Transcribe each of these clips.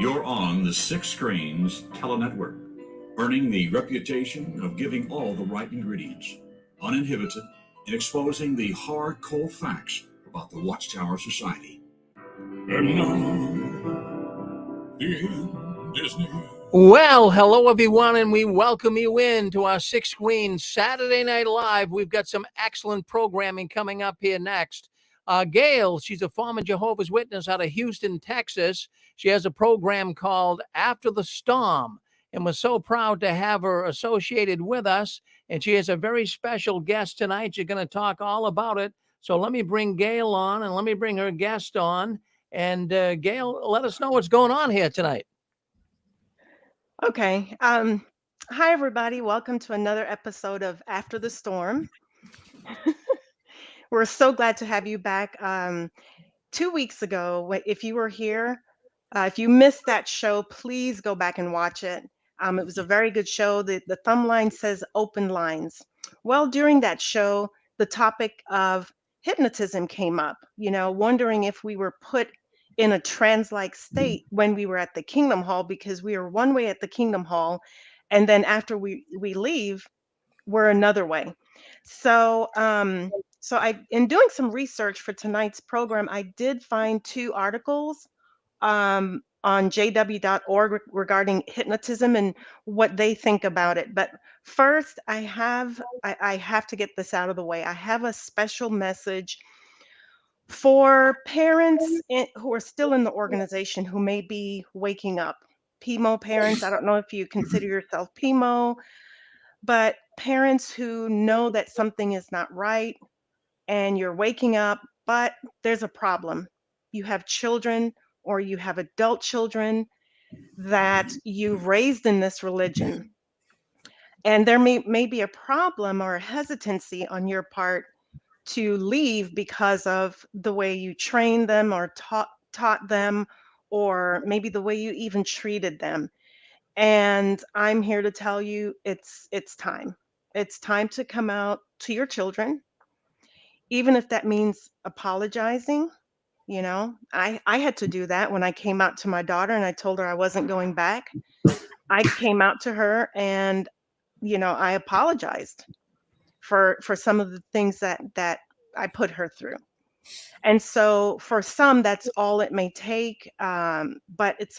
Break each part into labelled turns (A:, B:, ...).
A: You're on the Six Screens Telenetwork, earning the reputation of giving all the right ingredients, uninhibited, and exposing the hard, cold facts about the Watchtower Society. And now, the end is near.
B: Well, hello everyone, and we welcome you in to our Six Screens Saturday Night Live. We've got some excellent programming coming up here next. Gail, she's a former Jehovah's Witness out of Houston, Texas. She has a program called After the Storm, and we're so proud to have her associated with us. And she has a very special guest tonight. She's going to talk all about it. So let me bring Gail on, and let me bring her guest on. And Gail, let us know what's going on here tonight.
C: Okay. Hi, everybody. Welcome to another episode of After the Storm. We're so glad to have you back. 2 weeks ago, if you were here, if you missed that show, please go back and watch it. It was a very good show. The thumb line says open lines. Well, during that show, the topic of hypnotism came up, wondering if we were put in a trance-like state when we were at the Kingdom Hall, because we are one way at the Kingdom Hall, and then after we leave, we're another way. So, in doing some research for tonight's program, I did find two articles on JW.org regarding hypnotism and what they think about it. But first, I have to get this out of the way. I have a special message for parents who are still in the organization who may be waking up. PMO parents, I don't know if you consider yourself PMO, but parents who know that something is not right and you're waking up, but there's a problem. You have children or you have adult children that you raised in this religion. And there may be a problem or a hesitancy on your part to leave because of the way you trained them or taught them, or maybe the way you even treated them. And I'm here to tell you it's time. It's time to come out to your children, even if that means apologizing. I had to do that when I came out to my daughter and I told her I wasn't going back. I came out to her and I apologized for some of the things that I put her through. And so for some, that's all it may take. But it's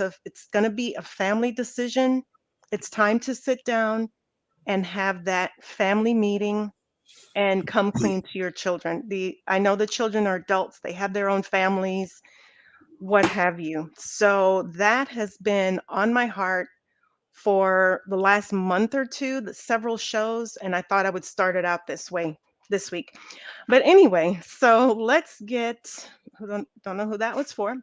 C: going to be a family decision. It's time to sit down and have that family meeting and come clean to your children. I know the children are adults, they have their own families, what have you. So that has been on my heart for the last month or two, several shows, and I thought I would start it out this way this week. But anyway, so let's get, don't know who that was for,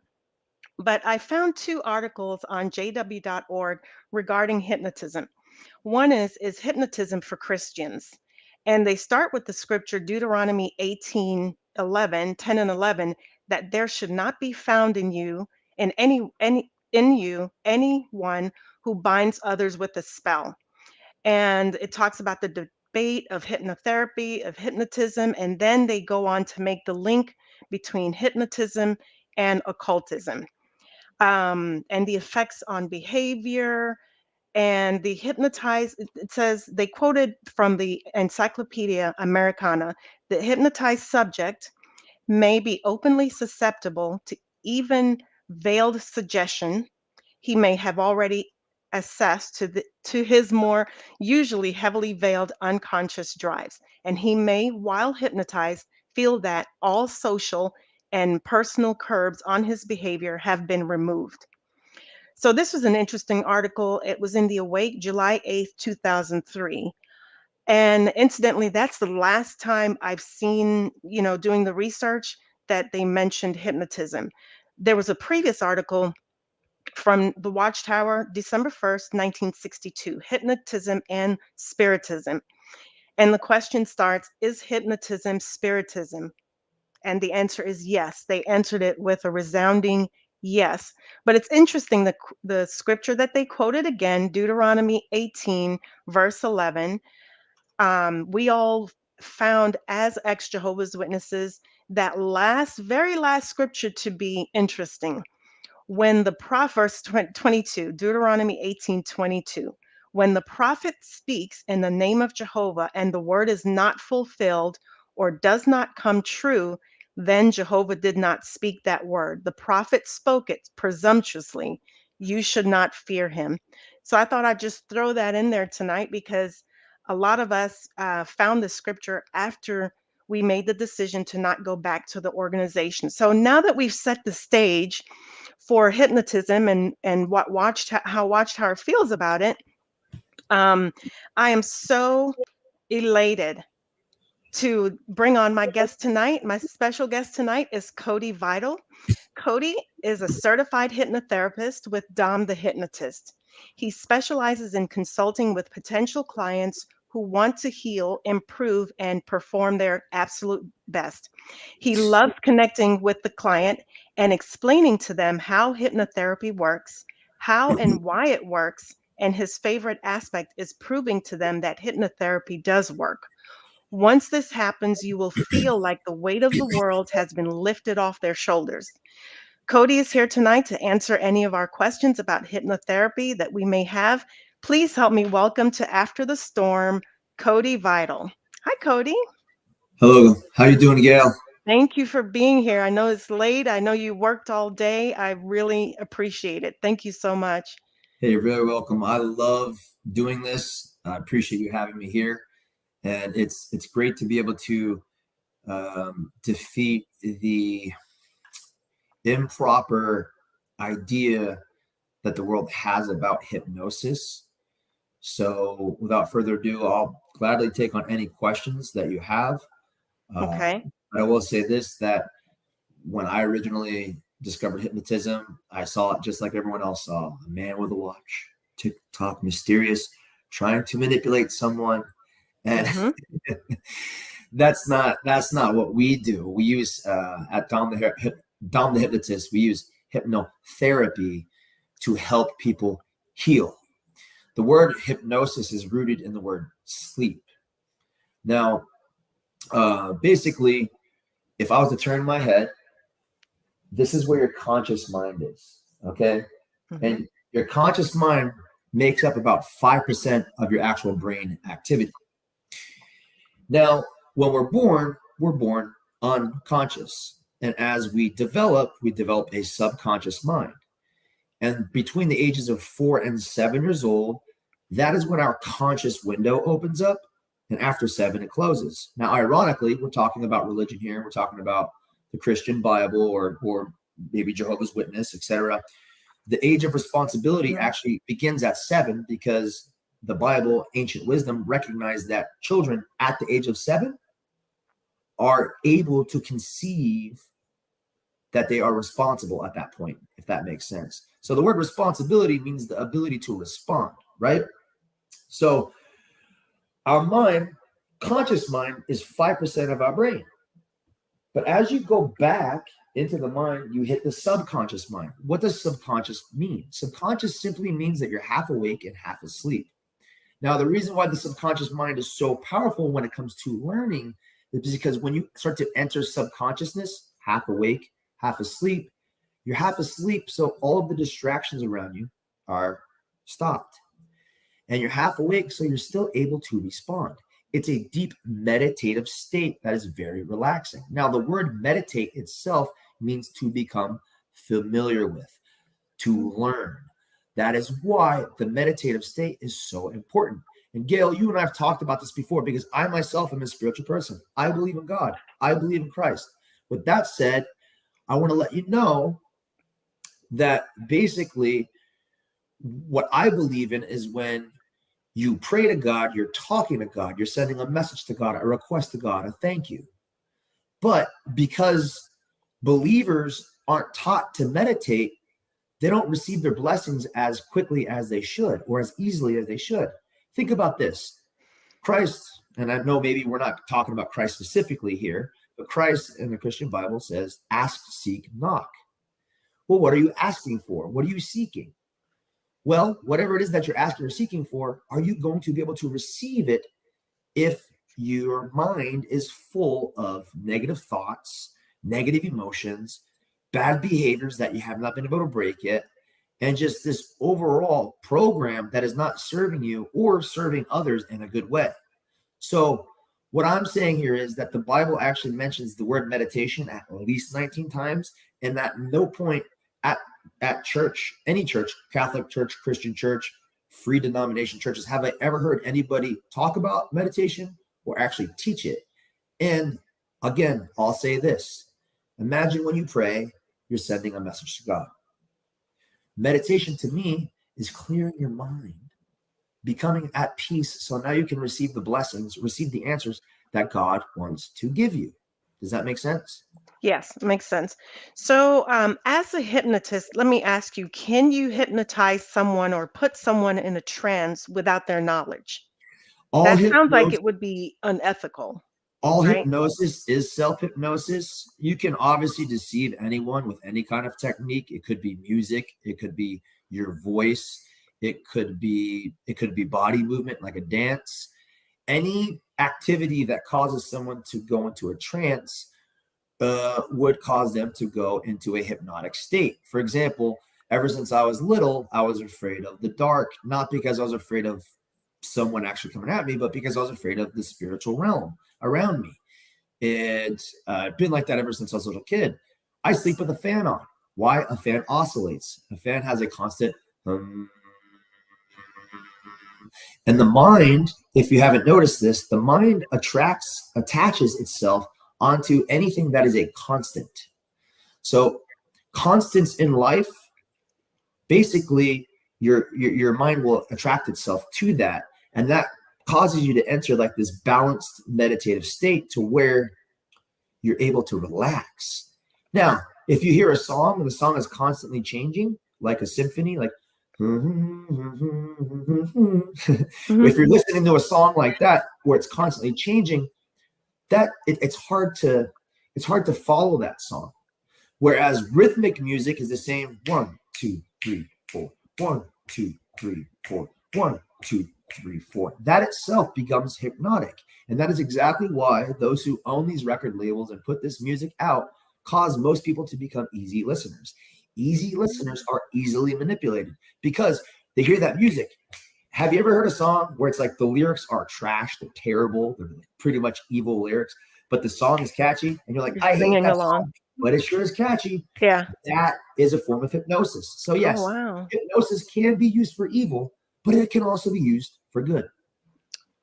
C: but I found two articles on jw.org regarding hypnotism. One is hypnotism for Christians. And they start with the scripture Deuteronomy 18:11, 10 and 11, that there should not be found in you anyone who binds others with a spell. And it talks about the debate of hypnotherapy, of hypnotism, and then they go on to make the link between hypnotism and occultism, and the effects on behavior. And the hypnotized, it says, they quoted from the Encyclopedia Americana, the hypnotized subject may be openly susceptible to even veiled suggestion. He may have already access to his more usually heavily veiled unconscious drives, and he may, while hypnotized, feel that all social and personal curbs on his behavior have been removed. So this was an interesting article. It was in the Awake, July 8th, 2003. And incidentally, that's the last time I've seen, doing the research, that they mentioned hypnotism. There was a previous article from the Watchtower, December 1st, 1962, Hypnotism and Spiritism. And the question starts, is hypnotism spiritism? And the answer is yes. They answered it with a resounding yes. But it's interesting, the scripture that they quoted again, Deuteronomy 18, verse 11. We all found as ex-Jehovah's Witnesses that very last scripture to be interesting. When the prophet, verse 22, Deuteronomy 18:22, when the prophet speaks in the name of Jehovah and the word is not fulfilled or does not come true, then Jehovah did not speak that word. The prophet spoke it presumptuously. You should not fear him. So I thought I'd just throw that in there tonight because a lot of us found the scripture after we made the decision to not go back to the organization. So now that we've set the stage for hypnotism and how Watchtower feels about it, I am so elated to bring on my guest tonight. My special guest tonight is Cody Vital. Cody is a certified hypnotherapist with Dom the Hypnotist. He specializes in consulting with potential clients who want to heal, improve, and perform their absolute best. He loves connecting with the client and explaining to them how hypnotherapy works, how and why it works, and his favorite aspect is proving to them that hypnotherapy does work. Once this happens, you will feel like the weight of the world has been lifted off their shoulders. Cody is here tonight to answer any of our questions about hypnotherapy that we may have. Please help me welcome to After the Storm, Cody Vital. Hi, Cody.
D: Hello, how you doing, Gail?
C: Thank you for being here. I know it's late. I know you worked all day. I really appreciate it. Thank you so much.
D: Hey, you're very welcome. I love doing this. I appreciate you having me here, and it's great to be able to defeat the improper idea that the world has about hypnosis. So, without further ado, I'll gladly take on any questions that you have.
C: Okay.
D: But I will say this, that when I originally discovered hypnotism, I saw it just like everyone else saw, a man with a watch, tick-tock, mysterious, trying to manipulate someone. And that's not what we do. We use at Dom the Hypnotist, we use hypnotherapy to help people heal. The word hypnosis is rooted in the word sleep. Now, basically, if I was to turn my head, this is where your conscious mind is, okay? And your conscious mind makes up about 5% of your actual brain activity. Now, when we're born unconscious. And as we develop a subconscious mind. And between the ages of 4 and 7 years old, that is when our conscious window opens up. And after 7, it closes. Now, ironically, we're talking about religion here. We're talking about the Christian Bible or maybe Jehovah's Witness, etc. The age of responsibility actually begins at 7 because the Bible, ancient wisdom, recognized that children at the age of 7 are able to conceive that they are responsible at that point, if that makes sense. So the word responsibility means the ability to respond, right? So our mind, conscious mind, is 5% of our brain. But as you go back into the mind, you hit the subconscious mind. What does subconscious mean? Subconscious simply means that you're half awake and half asleep. Now, the reason why the subconscious mind is so powerful when it comes to learning is because when you start to enter subconsciousness, half awake, half asleep, you're half asleep, so all of the distractions around you are stopped. And you're half awake, so you're still able to respond. It's a deep meditative state that is very relaxing. Now, the word meditate itself means to become familiar with, to learn. That is why the meditative state is so important. And Gail, you and I have talked about this before because I myself am a spiritual person. I believe in God. I believe in Christ. With that said, I want to let you know that basically what I believe in is when you pray to God, you're talking to God, you're sending a message to God, a request to God, a thank you. But because believers aren't taught to meditate, they don't receive their blessings as quickly as they should or as easily as they should. Think about this. Christ, and I know maybe we're not talking about Christ specifically here, but Christ in the Christian Bible says, ask, seek, knock. Well, what are you asking for? What are you seeking? Well, whatever it is that you're asking or seeking for, are you going to be able to receive it if your mind is full of negative thoughts, negative emotions, bad behaviors that you have not been able to break yet, and just this overall program that is not serving you or serving others in a good way. So what I'm saying here is that the Bible actually mentions the word meditation at least 19 times, and at no point at church, any church, Catholic church, Christian church, free denomination churches, have I ever heard anybody talk about meditation or actually teach it. And again, I'll say this. Imagine when you pray, you're sending a message to God. Meditation to me is clearing your mind, becoming at peace. So now you can receive the blessings, receive the answers that God wants to give you. Does that make sense?
C: Yes, makes sense. So, as a hypnotist, let me ask you, can you hypnotize someone or put someone in a trance without their knowledge?
D: All
C: That sounds like
D: hypnosis,
C: it would be unethical,
D: all
C: right?
D: hypnosis is self-hypnosis. You can obviously deceive anyone with any kind of technique. It could be music, it could be your voice, it could be body movement like a dance. Any activity that causes someone to go into a trance would cause them to go into a hypnotic state. For example, ever since I was little, I was afraid of the dark, not because I was afraid of someone actually coming at me, but because I was afraid of the spiritual realm around me. It's been like that ever since I was a little kid. I sleep with a fan on. Why? A fan oscillates. A fan has a constant and the mind, if you haven't noticed this, the mind attaches itself onto anything that is a constant. So constants in life, basically your mind will attract itself to that, and that causes you to enter like this balanced meditative state to where you're able to relax. Now, if you hear a song and the song is constantly changing, like a symphony, like if you're listening to a song like that where it's constantly changing, that it's hard to follow that song. Whereas rhythmic music is the same 1, 2, 3, 4, 1, 2, 3, 4, 1, 2, 3, 4. That itself becomes hypnotic. And that is exactly why those who own these record labels and put this music out cause most people to become easy listeners. Easy listeners are easily manipulated because they hear that music. Have you ever heard a song where it's like the lyrics are trash, they're terrible, they're like pretty much evil lyrics, but the song is catchy, and you're like,
C: You're
D: I hate
C: singing
D: that
C: along.
D: song, but it sure is catchy.
C: Yeah.
D: That is a form of hypnosis. So
C: Oh,
D: yes,
C: wow.
D: hypnosis can be used for evil, but it can also be used for good.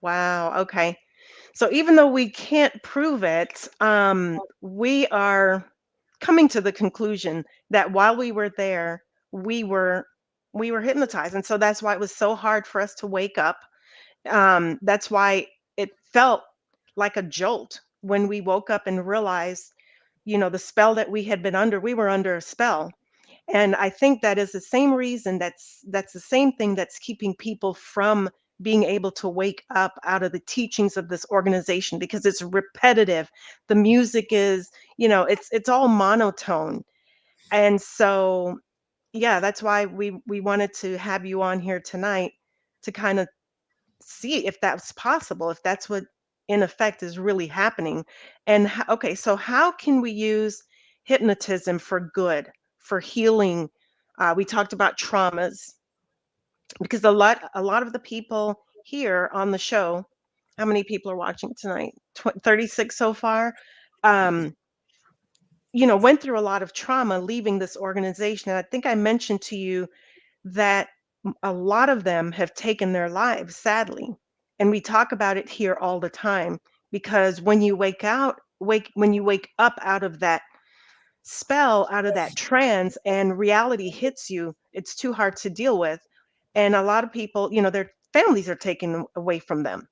C: Wow. Okay. So even though we can't prove it, we are coming to the conclusion that while we were there, we were we were hypnotized, and so that's why it was so hard for us to wake up. That's why it felt like a jolt when we woke up and realized, the spell that we had been under. We were under a spell, and I think that is the same reason that's the same thing that's keeping people from being able to wake up out of the teachings of this organization because it's repetitive. The music is, it's all monotone. And so, yeah, that's why we wanted to have you on here tonight to kind of see if that's possible, if that's what in effect is really happening. And okay, so how can we use hypnotism for good, for healing? We talked about traumas because a lot of the people here on the show, how many people are watching tonight? 36 so far. Um, went through a lot of trauma leaving this organization. And I think I mentioned to you that a lot of them have taken their lives, sadly. And we talk about it here all the time because when you when you wake up out of that spell, out of that trance, and reality hits you, it's too hard to deal with. And a lot of people, their families are taken away from them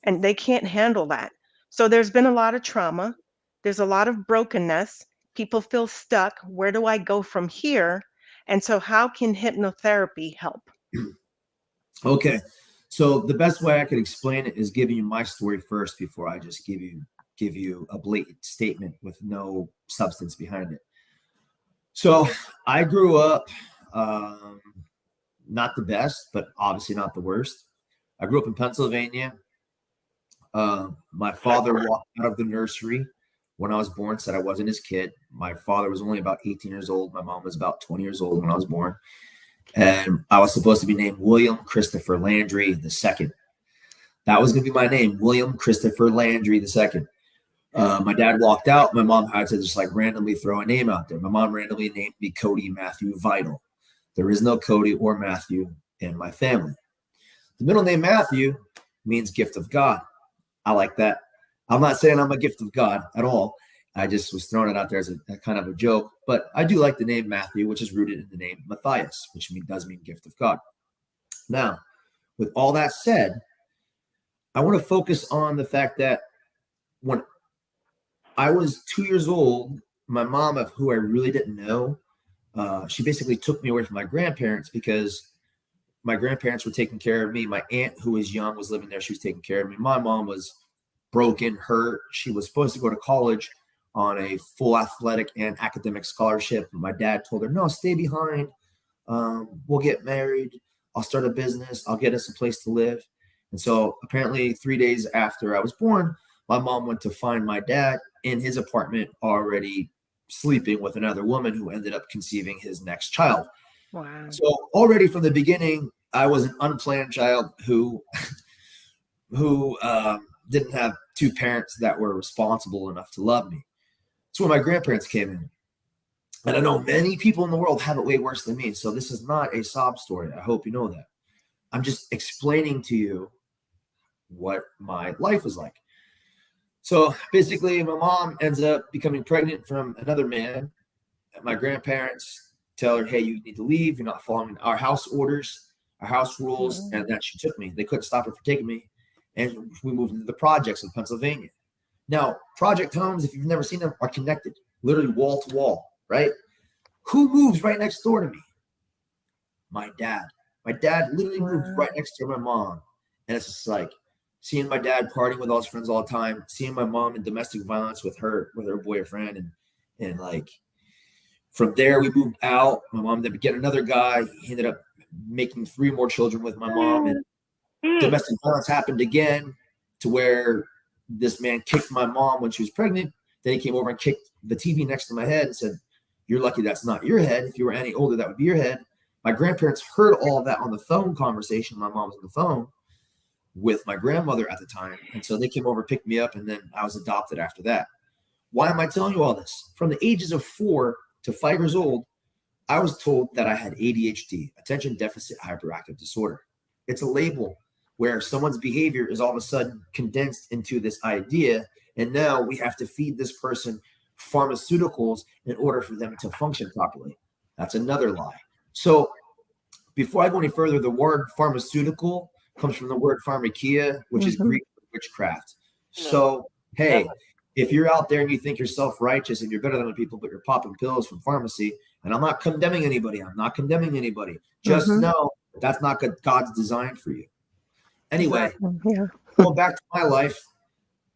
C: and they can't handle that. So there's been a lot of trauma. There's a lot of brokenness. People feel stuck. Where do I go from here? And so, how can hypnotherapy help?
D: Okay. So the best way I could explain it is giving you my story first before I just give you a blatant statement with no substance behind it. So I grew up not the best, but obviously not the worst. I grew up in Pennsylvania. My father walked out of the nursery when I was born said I wasn't his kid. My father was only about 18 years old. My mom was about 20 years old when I was born. And I was supposed to be named William Christopher Landry II. That was going to be my name, William Christopher Landry II. My dad walked out. My mom had to just like randomly throw a name out there. My mom randomly named me Cody Matthew Vital. There is no Cody or Matthew in my family. The middle name Matthew means gift of God. I like that. I'm not saying I'm a gift of God at all. I just was throwing it out there as a kind of a joke. But I do like the name Matthew, which is rooted in the name Matthias, which does mean gift of God. Now, with all that said, I want to focus on the fact that when I was 2 years old, my mom, who I really didn't know, she basically took me away from my grandparents because my grandparents were taking care of me. My aunt, who was young, was living there. She was taking care of me. My mom was broken, hurt. She was supposed to go to college on a full athletic and academic scholarship. My dad told her, no, stay behind. We'll get married. I'll start a business. I'll get us a place to live. And so apparently 3 days after I was born, my mom went to find my dad in his apartment already sleeping with another woman who ended up conceiving his next child.
C: Wow.
D: So already from the beginning, I was an unplanned child who didn't have two parents that were responsible enough to love me. That's when my grandparents came in. And I know many people in the world have it way worse than me. So this is not a sob story. I hope you know that. I'm just explaining to you what my life was like. So basically, my mom ends up becoming pregnant from another man. And my grandparents tell her, hey, you need to leave. You're not following our house orders, our house rules. And then she took me. They couldn't stop her from taking me. And we moved into the projects in Pennsylvania. Now, project homes, if you've never seen them, are connected, literally wall to wall, right? Who moves right next door to me? My dad. My dad literally moved right next to my mom. And it's just like seeing my dad partying with all his friends all the time, seeing my mom in domestic violence with her boyfriend. And like from there, we moved out. My mom ended up getting another guy. He ended up making 3 more children with my mom. And domestic violence happened again to where this man kicked my mom when she was pregnant. Then he came over and kicked the TV next to my head and said, you're lucky that's not your head. If you were any older, that would be your head. My grandparents heard all of that on the phone conversation. My mom was on the phone with my grandmother at the time. And so they came over, picked me up, and then I was adopted after that. Why am I telling you all this? From the ages of 4 to 5 years old, I was told that I had ADHD, attention deficit hyperactive disorder. It's a label where someone's behavior is all of a sudden condensed into this idea. And now we have to feed this person pharmaceuticals in order for them to function properly. That's another lie. So before I go any further, the word pharmaceutical comes from the word pharmakia, which is Greek for witchcraft. So, hey, if you're out there and you think you're self-righteous and you're better than people, but you're popping pills from pharmacy, and I'm not condemning anybody. Just know that's not God's design for you. Anyway, going back to my life,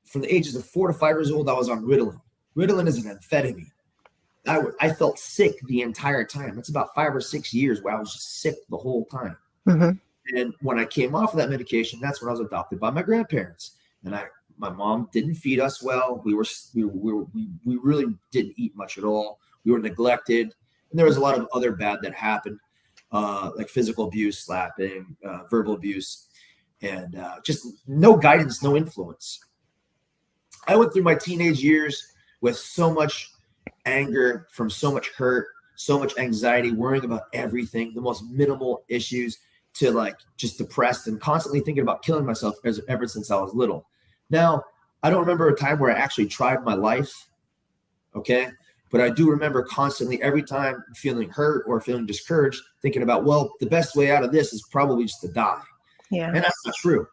D: from the ages of 4 to 5 years old, I was on Ritalin. Ritalin is an amphetamine. I felt sick the entire time. That's about 5 or 6 years where I was just sick the whole time. And when I came off of that medication, that's when I was adopted by my grandparents. And my mom didn't feed us well. We really didn't eat much at all. We were neglected, and there was a lot of other bad that happened, like physical abuse, slapping, verbal abuse, and just no guidance, no influence. I went through my teenage years with so much anger from so much hurt, so much anxiety, worrying about everything, the most minimal issues, to like just depressed and constantly thinking about killing myself ever since I was little. Now, I don't remember a time where I actually tried my life, okay? But I do remember constantly, every time feeling hurt or feeling discouraged, thinking about, well, the best way out of this is probably just to die.
C: Yeah.
D: And that's not true.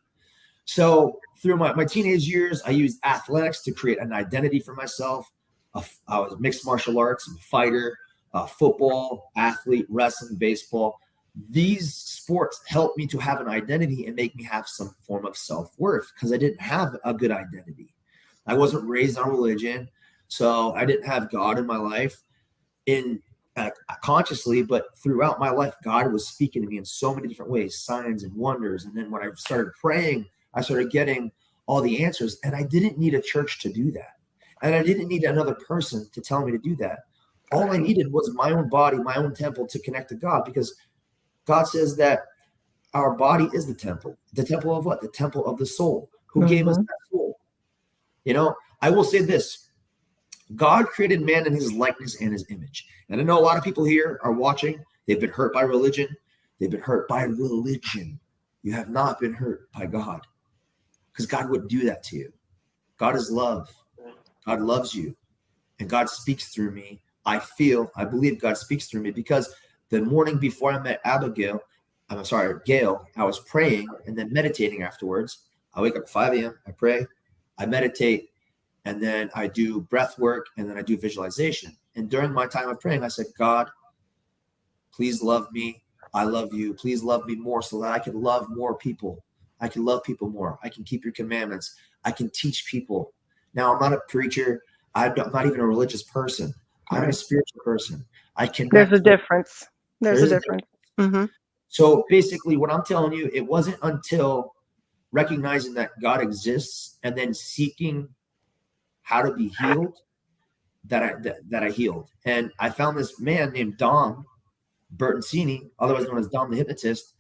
D: So through my teenage years, I used athletics to create an identity for myself. I was mixed martial arts, fighter, football, athlete, wrestling, baseball. These sports helped me to have an identity and make me have some form of self-worth because I didn't have a good identity. I wasn't raised on religion, so I didn't have God in my life consciously, but throughout my life, God was speaking to me in so many different ways, signs and wonders. And then when I started praying, I started getting all the answers, and I didn't need a church to do that. And I didn't need another person to tell me to do that. All I needed was my own body, my own temple to connect to God, because God says that our body is the temple. The temple of what? The temple of the soul. Who gave us that soul? You know, I will say this. God created man in his likeness and his image. And I know a lot of people here are watching. They've been hurt by religion. They've been hurt by religion. You have not been hurt by God, because God wouldn't do that to you. God is love. God loves you. And God speaks through me. I believe God speaks through me, because the morning before I met Gail, I was praying and then meditating afterwards. I wake up at 5 a.m. I pray, I meditate, and then I do breath work, and then I do visualization. And during my time of praying, I said, God, please love me. I love you. Please love me more so that I can love more people. I can love people more. I can keep your commandments. I can teach people. Now, I'm not a preacher. I'm not even a religious person. I'm a spiritual person. I connect.
C: There's a difference. There's a difference. Mm-hmm.
D: So basically, what I'm telling you, it wasn't until recognizing that God exists and then seeking how to be healed that I healed. And I found this man named Dom Bertoncini, otherwise known as Dom the Hypnotist,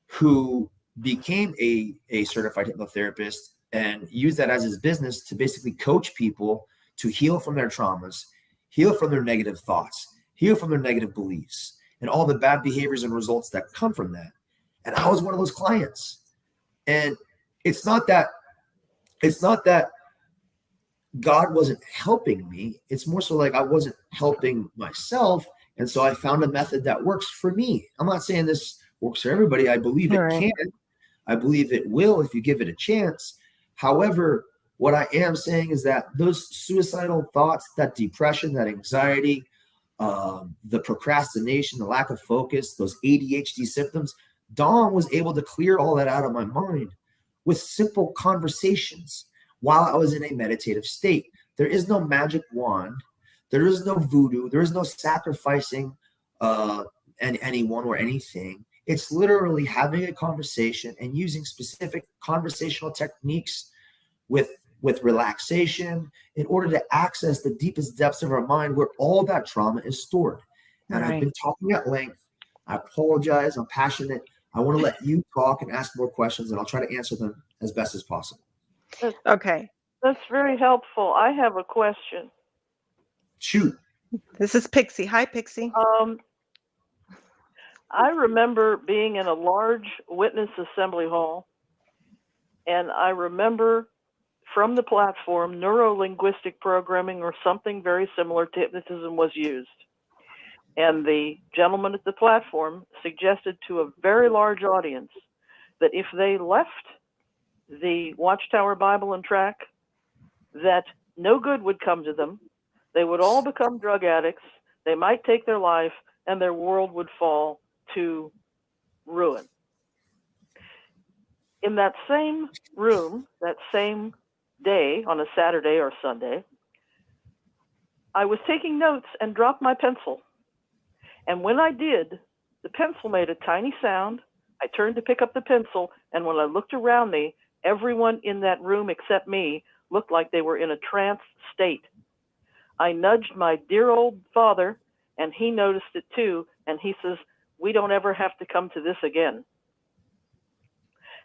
D: who became a certified hypnotherapist and used that as his business to basically coach people to heal from their traumas, heal from their negative thoughts, heal from their negative beliefs, and all the bad behaviors and results that come from that. And I was one of those clients. And it's not that God wasn't helping me. It's more so like I wasn't helping myself. And so I found a method that works for me. I'm not saying this works for everybody. I believe it can. I believe it will if you give it a chance. However, what I am saying is that those suicidal thoughts, that depression, that anxiety, the procrastination, the lack of focus, those ADHD symptoms, Dom was able to clear all that out of my mind with simple conversations while I was in a meditative state. There is no magic wand. There is no voodoo. There is no sacrificing anyone or anything. It's literally having a conversation and using specific conversational techniques with relaxation in order to access the deepest depths of our mind where all that trauma is stored. And I've been talking at length. I apologize. I'm passionate. I want to let you talk and ask more questions, and I'll try to answer them as best as possible.
C: Okay.
E: That's very helpful. I have a question.
D: Shoot.
C: This is Pixie. Hi, Pixie.
E: I remember being in a large witness assembly hall, and I remember from the platform, neuro-linguistic programming or something very similar to hypnotism was used. And the gentleman at the platform suggested to a very large audience that if they left the Watchtower Bible and track, that no good would come to them. They would all become drug addicts. They might take their life, and their world would fall to ruin. In that same room, that same day, on a Saturday or Sunday, I was taking notes and dropped my pencil. And when I did, the pencil made a tiny sound. I turned to pick up the pencil, and when I looked around me, everyone in that room except me looked like they were in a trance state. I nudged my dear old father, and he noticed it too, and he says, "We don't ever have to come to this again."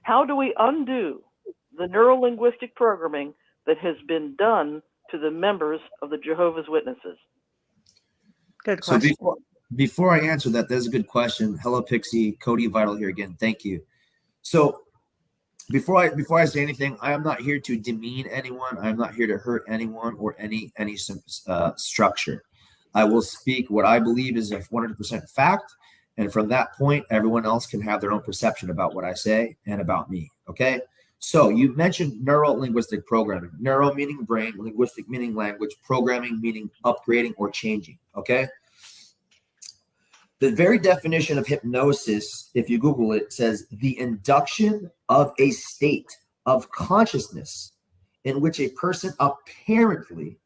E: How do we undo the neuro-linguistic programming that has been done to the members of the Jehovah's Witnesses?
C: Good question.
D: So before I answer that, that's a good question. Hello, Pixie. Cody Vital here again. Thank you. So before I say anything, I am not here to demean anyone. I am not here to hurt anyone or any structure. I will speak what I believe is a 100% fact. And from that point, everyone else can have their own perception about what I say and about me. Okay. So you mentioned neuro-linguistic programming. Neuro meaning brain, linguistic meaning language, programming meaning upgrading or changing. Okay. The very definition of hypnosis, if you Google it, says the induction of a state of consciousness in which a person apparently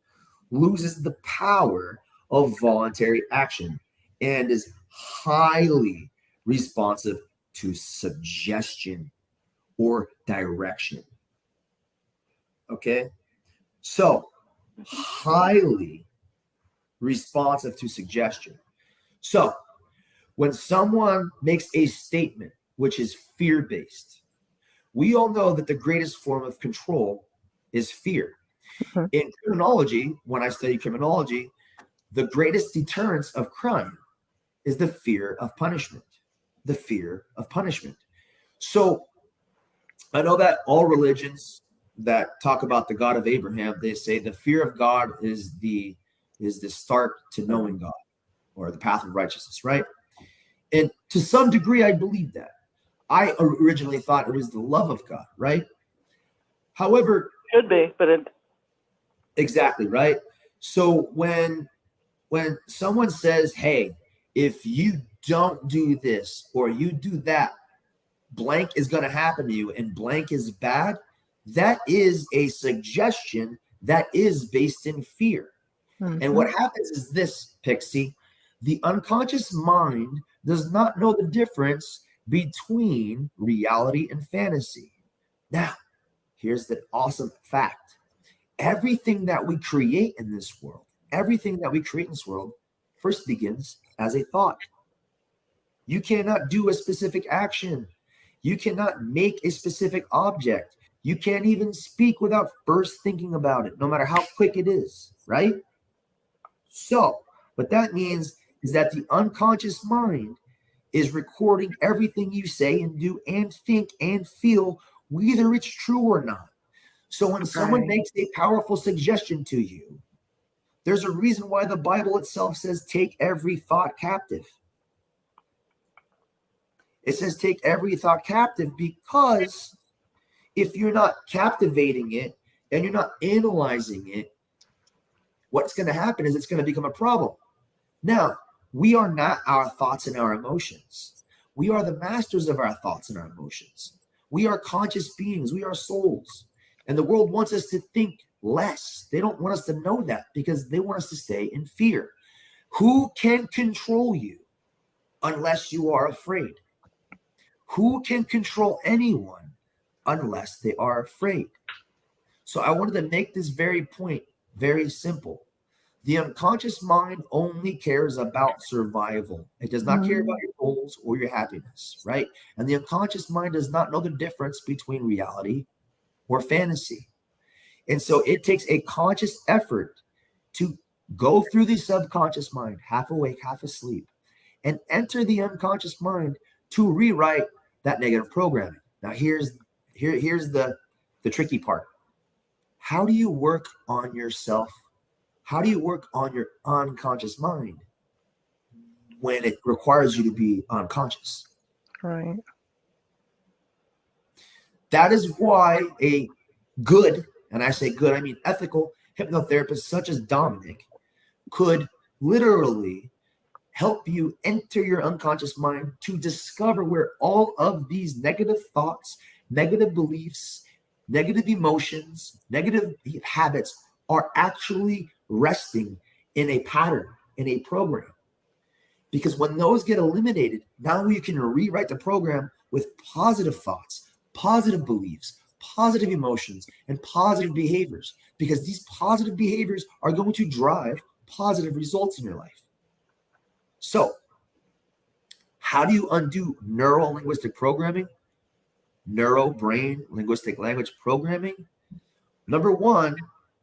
D: loses the power of voluntary action and is highly responsive to suggestion or direction. Okay? So highly responsive to suggestion. So when someone makes a statement which is fear-based, we all know that the greatest form of control is fear.
C: Mhm.
D: In criminology, when I study criminology, the greatest deterrence of crime is the fear of punishment. The fear of punishment. So I know that all religions that talk about the God of Abraham, they say the fear of God is the start to knowing God, or the path of righteousness, right? And to some degree, I believe that. I originally thought it was the love of God, right? However,
E: Should be, but
D: exactly, right? So when someone says, hey, if you don't do this or you do that, blank is going to happen to you and blank is bad, that is a suggestion that is based in fear. And what happens is this, Pixie, the unconscious mind does not know the difference between reality and fantasy. Now, here's the awesome fact. Everything that we create in this world, first begins as a thought. You cannot do a specific action. You cannot make a specific object. You can't even speak without first thinking about it, no matter how quick it is, right? So what that means is that the unconscious mind is recording everything you say and do and think and feel, whether it's true or not. So when someone makes a powerful suggestion to you, there's a reason why the Bible itself says, take every thought captive. It says, take every thought captive, because if you're not captivating it and you're not analyzing it, what's going to happen is it's going to become a problem. Now, we are not our thoughts and our emotions. We are the masters of our thoughts and our emotions. We are conscious beings. We are souls. And the world wants us to think less. They don't want us to know that because they want us to stay in fear. Who can control you unless you are afraid? Who can control anyone unless they are afraid? So I wanted to make this very point very simple. The unconscious mind only cares about survival. It does not care about your goals or your happiness, right? And the unconscious mind does not know the difference between reality or fantasy. And so it takes a conscious effort to go through the subconscious mind, half awake, half asleep, and enter the unconscious mind to rewrite that negative programming. Now, here's the tricky part. How do you work on yourself? How do you work on your unconscious mind when it requires you to be unconscious?
C: Right.
D: That is why a good, and I say good, I mean ethical hypnotherapist such as Dominic could literally help you enter your unconscious mind to discover where all of these negative thoughts, negative beliefs, negative emotions, negative habits are actually resting in a pattern, in a program. Because when those get eliminated, now you can rewrite the program with positive thoughts, positive beliefs, positive emotions, and positive behaviors. Because these positive behaviors are going to drive positive results in your life. So, how do you undo neuro-linguistic programming? Neuro-brain linguistic language programming? Number one,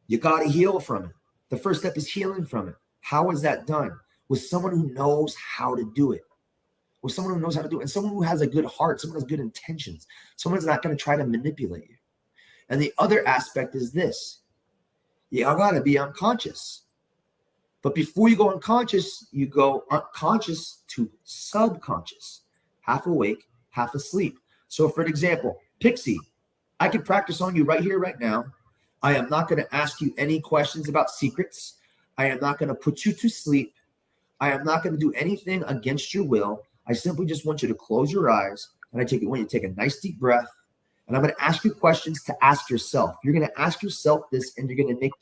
D: you got to heal from it. The first step is healing from it. How is that done? With someone who knows how to do it. With someone who knows how to do it. And someone who has a good heart, someone who has good intentions. Someone's not going to try to manipulate you. And the other aspect is this. You got to be unconscious. But before you go unconscious, you go unconscious to subconscious. Half awake, half asleep. So for an example, Pixie, I can practice on you right here, right now. I am not going to ask you any questions about secrets. I am not going to put you to sleep. I am not going to do anything against your will. I simply just want you to close your eyes, and I want you to take a nice deep breath, and I'm going to ask you questions to ask yourself. You're going to ask yourself this, and you're going to make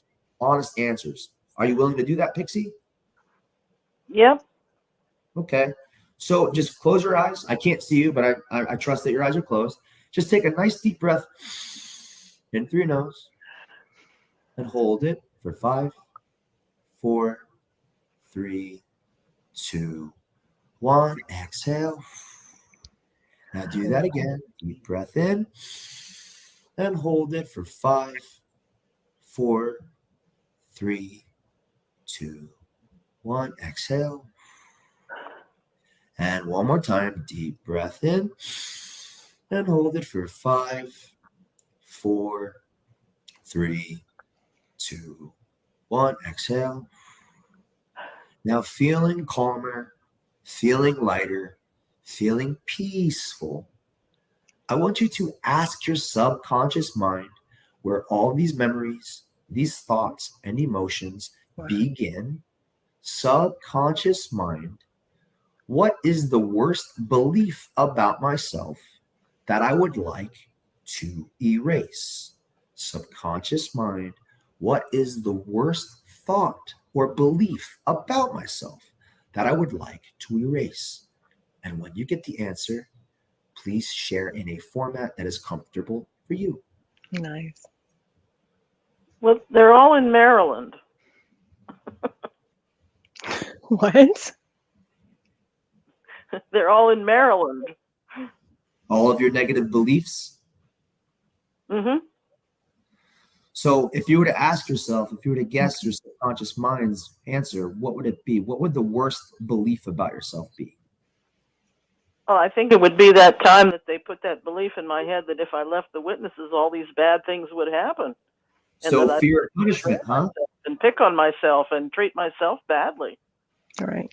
D: honest answers. Are you willing to do that, Pixie?
E: Yep.
D: Okay. So just close your eyes. I can't see you, but I trust that your eyes are closed. Just take a nice deep breath in through your nose and hold it for 5, 4, 3, 2, 1. Exhale. Now do that again. Deep breath in and hold it for 5, 4, 3, 2, 1. Exhale. And one more time. Deep breath in and hold it for 5, 4, 3, 2, 1. Exhale. Now feeling calmer, feeling lighter, feeling peaceful, I want you to ask your subconscious mind where all these memories, these thoughts, and emotions begin. Subconscious mind, what is the worst belief about myself that I would like to erase? Subconscious mind, what is the worst thought or belief about myself that I would like to erase? And when you get the answer, please share in a format that is comfortable for you.
C: Nice.
E: Well, they're all in Maryland.
C: What?
E: They're all in Maryland.
D: All of your negative beliefs.
E: Mm-hmm.
D: So if you were to ask yourself, if you were to guess your subconscious mind's answer, what would it be? What would the worst belief about yourself be?
E: Well, I think it would be that time that they put that belief in my head that if I left the witnesses, all these bad things would happen. And
D: So fear of punishment, huh?
E: And pick on myself and treat myself badly.
C: All right.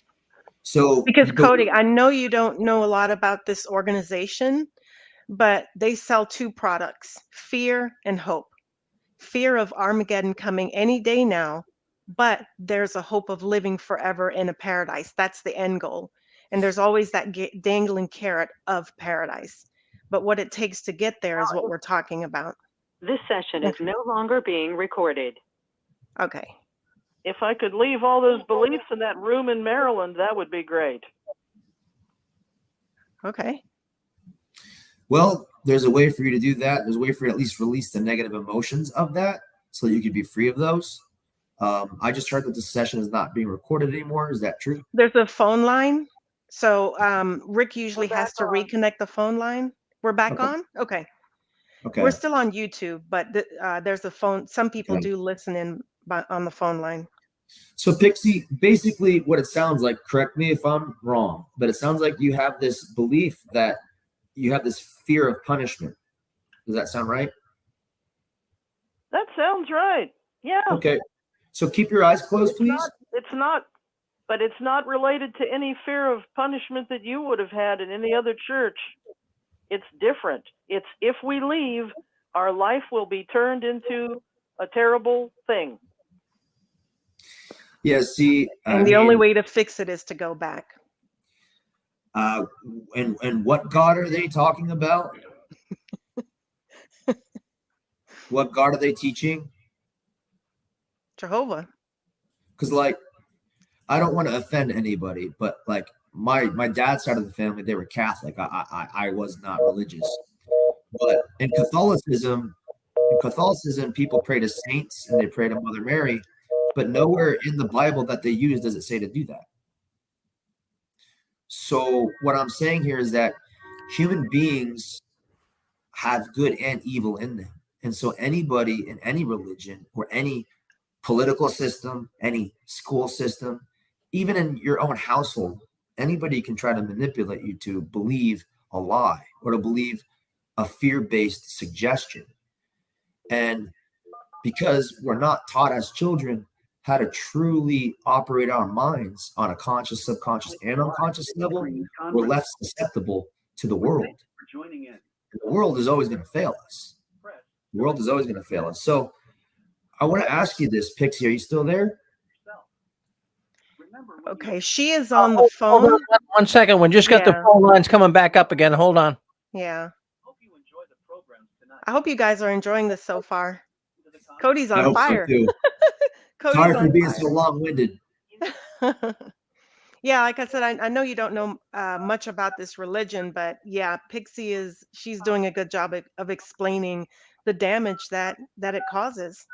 D: So
C: because Cody, I know you don't know a lot about this organization, but they sell two products, fear and hope. Fear of Armageddon coming any day now, but there's a hope of living forever in a paradise. That's the end goal. And there's always that dangling carrot of paradise. But what it takes to get there is what we're talking about.
F: This session is no longer being recorded.
C: Okay.
E: If I could leave all those beliefs in that room in Maryland, that would be great.
C: Okay.
D: Well, there's a way for you to do that. There's a way for you to at least release the negative emotions of that so that you can be free of those. I just heard that the session is not being recorded anymore. Is that true?
C: There's a phone line. So Rick usually has to reconnect the phone line. We're back on? Okay.
D: Okay.
C: We're still on YouTube, but there's a phone. Some people do listen in on the phone line.
D: So Pixie, basically what it sounds like, correct me if I'm wrong, but it sounds like you have this belief that you have this fear of punishment. Does that sound right?
E: That sounds right. Yeah.
D: Okay. So keep your eyes closed, please.
E: It's not related to any fear of punishment that you would have had in any other church. It's different. It's if we leave, our life will be turned into a terrible thing.
D: Yeah, see.
C: And the only way to fix it is to go back.
D: And what God are they talking about? What God are they teaching?
C: Jehovah.
D: Because, like, I don't want to offend anybody, but like my dad's side of the family, they were Catholic. I was not religious. But in Catholicism, people pray to saints and they pray to Mother Mary, but nowhere in the Bible that they use does it say to do that. So what I'm saying here is that human beings have good and evil in them. And so anybody in any religion or any political system, any school system, even in your own household, anybody can try to manipulate you to believe a lie or to believe a fear-based suggestion. And because we're not taught as children how to truly operate our minds on a conscious, subconscious, and unconscious level, we're left susceptible to the world. And the world is always going to fail us. The world is always going to fail us. So I want to ask you this, Pixie. Are you still there?
C: Okay, she is on the phone.
B: Hold on 1 second. We just got the phone lines coming back up again. Hold on.
C: Yeah. I hope you guys are enjoying this so far. Cody's on fire.
D: Sorry for being so long-winded.
C: Yeah, like I said, I know you don't know much about this religion, but yeah, she's doing a good job of explaining the damage that it causes.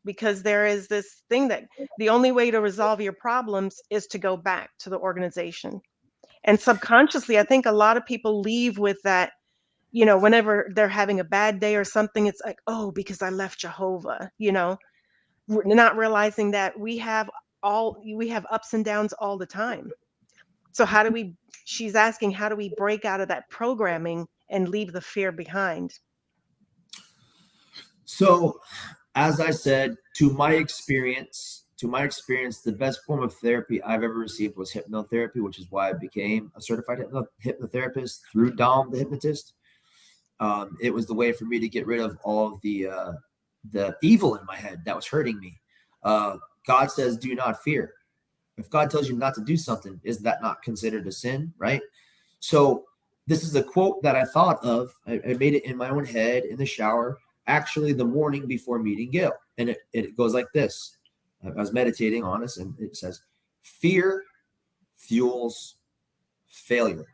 C: because there is this thing that the only way to resolve your problems is to go back to the organization. And subconsciously, I think a lot of people leave with that, whenever they're having a bad day or something, it's like, oh, because I left Jehovah, not realizing that we have ups and downs all the time. So she's asking, how do we break out of that programming and leave the fear behind?
D: So, as I said, to my experience, the best form of therapy I've ever received was hypnotherapy, which is why I became a certified hypnotherapist through Dom the hypnotist. It was the way for me to get rid of all of the evil in my head that was hurting me. God says, do not fear. If God tells you not to do something, is that not considered a sin, right? So this is a quote that I thought of. I made it in my own head in the shower, actually the morning before meeting Gail. And it goes like this. I was meditating on this, and it says, fear fuels failure.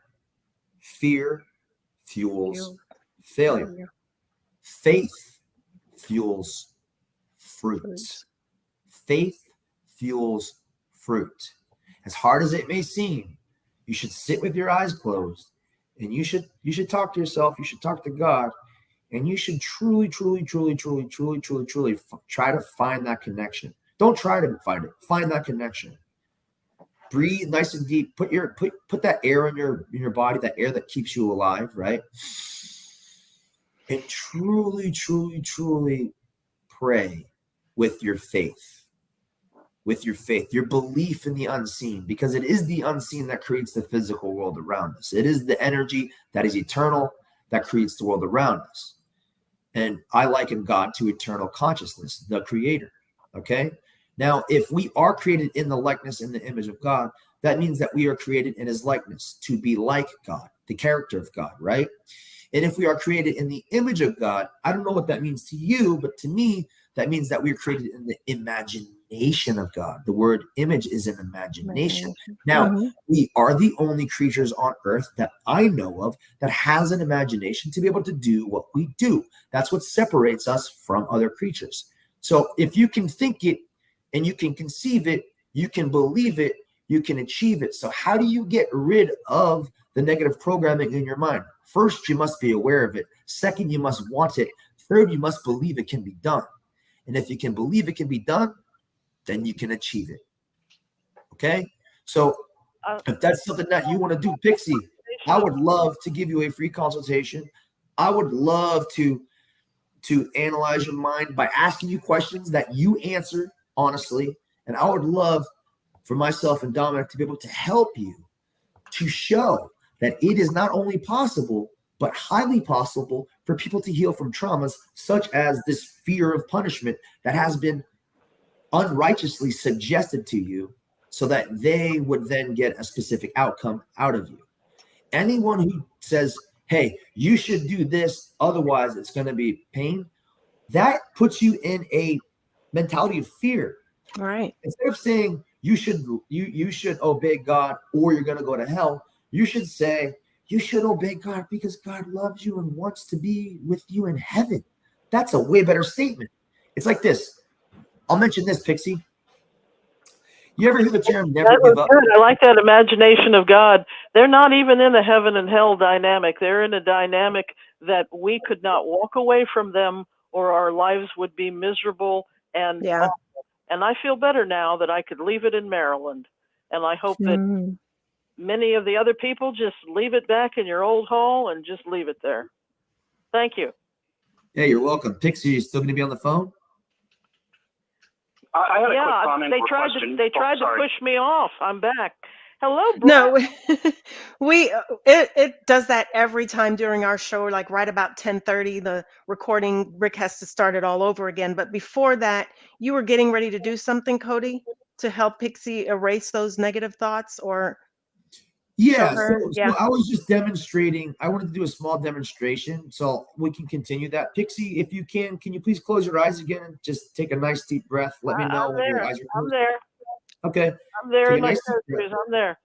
D: Fear fuels failure. Faith fuels fruit. Faith fuels fruit. As hard as it may seem, you should sit with your eyes closed, and you should talk to yourself. You should talk to God, and you should truly try to find that connection. Don't try to find it. Find that connection. Breathe nice and deep. Put that air in your body, that air that keeps you alive, right? And truly pray with your faith. With your faith, your belief in the unseen, because it is the unseen that creates the physical world around us. It is the energy that is eternal that creates the world around us. And I liken God to eternal consciousness, the creator. Okay. Now, if we are created in the likeness and the image of God, that means that we are created in his likeness to be like God, the character of God, right? And if we are created in the image of God, I don't know what that means to you, but to me, that means that we are created in the imagination of God. The word image is an imagination. Now, we are the only creatures on earth that I know of that has an imagination to be able to do what we do. That's what separates us from other creatures. So if you can think it and you can conceive it, you can believe it, you can achieve it. So how do you get rid of the negative programming in your mind? First, you must be aware of it. Second, you must want it. Third, you must believe it can be done. And if you can believe it can be done, then you can achieve it. Okay? So if that's something that you want to do, Pixie, I would love to give you a free consultation. I would love to analyze your mind by asking you questions that you answer honestly. And I would love for myself and Dominic to be able to help you to show that it is not only possible, but highly possible for people to heal from traumas such as this fear of punishment that has been unrighteously suggested to you so that they would then get a specific outcome out of you. Anyone who says, hey, you should do this, otherwise it's going to be pain, that puts you in a mentality of fear.
C: All right.
D: Instead of saying you should obey God or you're going to go to hell, you should say you should obey God because God loves you and wants to be with you in heaven. That's a way better statement. It's like this. I'll mention this, Pixie. You ever hear the term never give up?
E: Good. I like that imagination of God. They're not even in a heaven and hell dynamic. They're in a dynamic that we could not walk away from them or our lives would be miserable and awful. And I feel better now that I could leave it in Maryland. And I hope that many of the other people just leave it back in your old hall and just leave it there. Thank you.
D: Yeah, you're welcome. Pixie, you still going to be on the phone?
G: I had a quick comment.
E: They tried to push me off. I'm back. Hello, Brett.
C: No, it does that every time during our show, like right about 10:30, the recording, Rick has to start it all over again. But before that, you were getting ready to do something, Cody, to help Pixie erase those negative thoughts or
D: Yeah, so I was just demonstrating. I wanted to do a small demonstration, so we can continue that. Pixie, if you can you please close your eyes again and just take a nice deep breath? Let me know when your eyes are closed.
E: I'm there.
D: Okay.
E: I'm there in my
D: nice
E: surgeries. I'm there.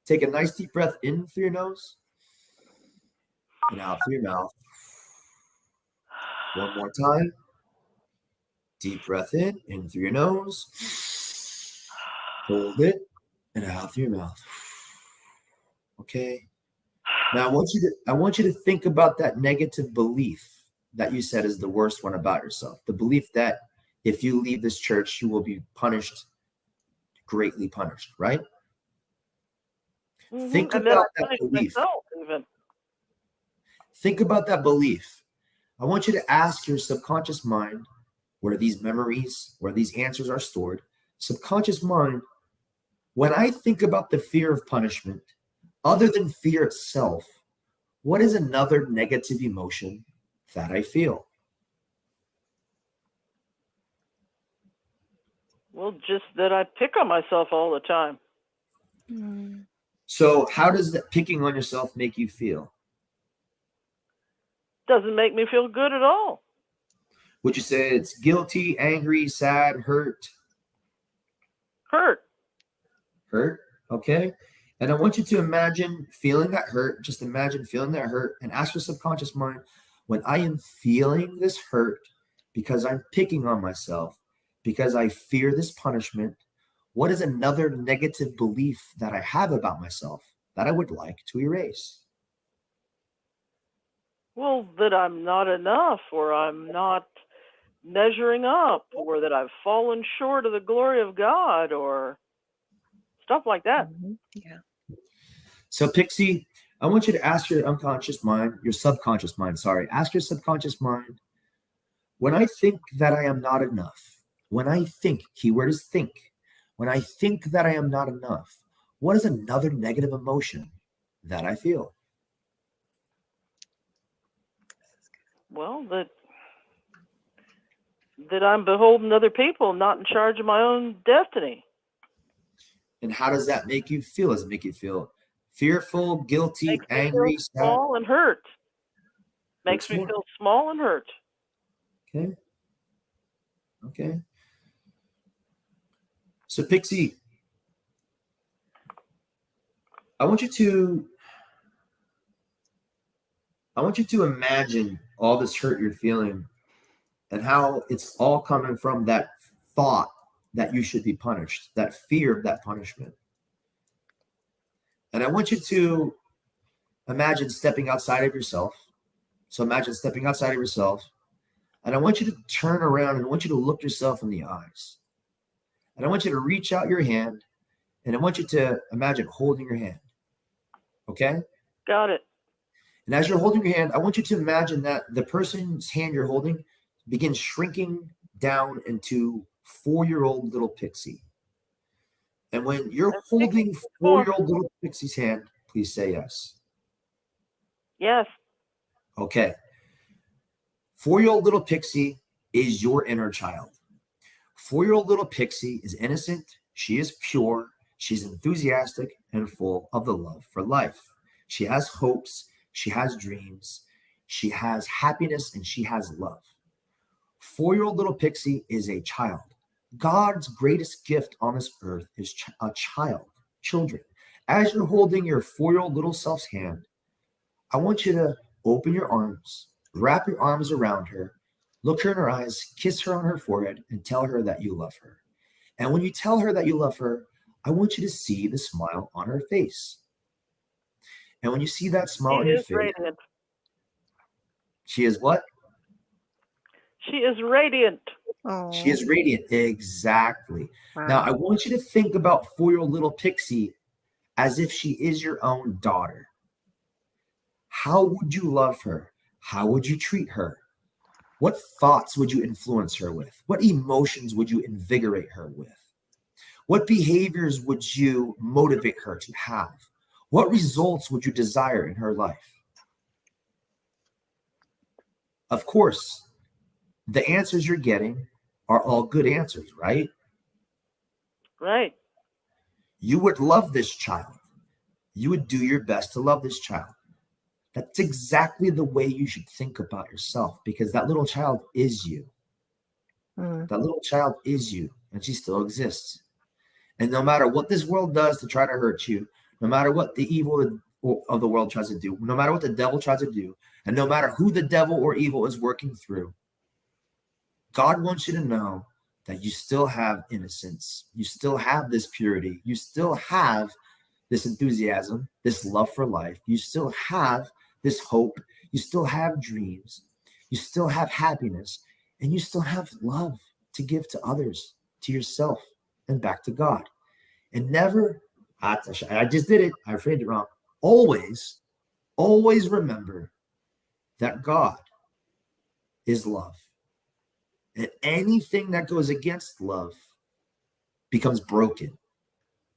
D: Take a nice deep breath in through your nose and out through your mouth. One more time. Deep breath in through your nose. Hold it, and out through your mouth. Okay. Now I want you to think about that negative belief that you said is the worst one about yourself. The belief that if you leave this church, you will be punished, greatly punished, right?
E: Mm-hmm.
D: Think
E: And then I
D: about that
E: punished
D: belief.
E: myself even.
D: Think about that belief. I want you to ask your subconscious mind where these memories, where these answers are stored. Subconscious mind, when I think about the fear of punishment, other than fear itself, what is another negative emotion that I feel?
E: Well, just that I pick on myself all the time.
C: Mm.
D: So how does that picking on yourself make you feel?
E: Doesn't make me feel good at all.
D: Would you say it's guilty, angry, sad, hurt?
E: Hurt.
D: Hurt, okay? And I want you to imagine feeling that hurt. Just imagine feeling that hurt and ask your subconscious mind, when I am feeling this hurt because I'm picking on myself, because I fear this punishment, what is another negative belief that I have about myself that I would like to erase?
E: Well, that I'm not enough, or I'm not measuring up, or that I've fallen short of the glory of God, or stuff like that.
C: Mhm. Yeah.
D: So Pixie, I want you to ask your subconscious mind, ask your subconscious mind, when I think that I am not enough, when I think, keyword is think, when I think that I am not enough, what is another negative emotion that I feel?
E: Well, that I'm beholden to other people, not in charge of my own destiny.
D: And how does that make you feel? Does it make you feel fearful, guilty,
E: Makes me
D: angry,
E: feel
D: sad?
E: small and hurt. Makes
D: Hurts
E: me
D: more.
E: feel small and hurt.
D: Okay. Okay. So Pixie, I want you to imagine all this hurt you're feeling and how it's all coming from that thought that you should be punished, that fear of that punishment. And I want you to imagine stepping outside of yourself. So imagine stepping outside of yourself. And I want you to turn around and I want you to look yourself in the eyes. And I want you to reach out your hand and I want you to imagine holding your hand. Okay?
E: Got it.
D: And as you're holding your hand, I want you to imagine that the person's hand you're holding begins shrinking down into 4-year-old little Pixie. And when you're
E: That's
D: holding
E: Pixie.
D: 4-year-old little Pixie's hand, please say yes.
E: Yes.
D: Okay. 4-year-old little Pixie is your inner child. 4-year-old little Pixie is innocent. She is pure. She's enthusiastic and full of the love for life. She has hopes. She has dreams. She has happiness and she has love. 4-year-old little Pixie is a child. God's greatest gift on this earth is a child, children. As you're holding your 4-year-old little self's hand, I want you to open your arms, wrap your arms around her, look her in her eyes, kiss her on her forehead, and tell her that you love her. And when you tell her that you love her, I want you to see the smile on her face. And when you see that smile
E: She
D: on your
E: is
D: face,
E: radiant.
D: she is what?
E: She is radiant.
C: Oh.
D: She is radiant. Exactly.
C: Wow.
D: Now, I want you to think about 4-year-old little Pixie as if she is your own daughter. How would you love her? How would you treat her? What thoughts would you influence her with? What emotions would you invigorate her with? What behaviors would you motivate her to have? What results would you desire in her life? Of course, the answers you're getting are all good answers, right?
E: Right.
D: You would love this child. You would do your best to love this child. That's exactly the way you should think about yourself, because that little child is you.
C: Mm.
D: That little child is you, and she still exists. And no matter what this world does to try to hurt you, no matter what the evil of the world tries to do, no matter what the devil tries to do, and no matter who the devil or evil is working through, God wants you to know that you still have innocence. You still have this purity. You still have this enthusiasm, this love for life. You still have this hope. You still have dreams. You still have happiness. And you still have love to give to others, to yourself, and back to God. And never, I just did it. I phrased it wrong. Always remember that God is love. And anything that goes against love becomes broken.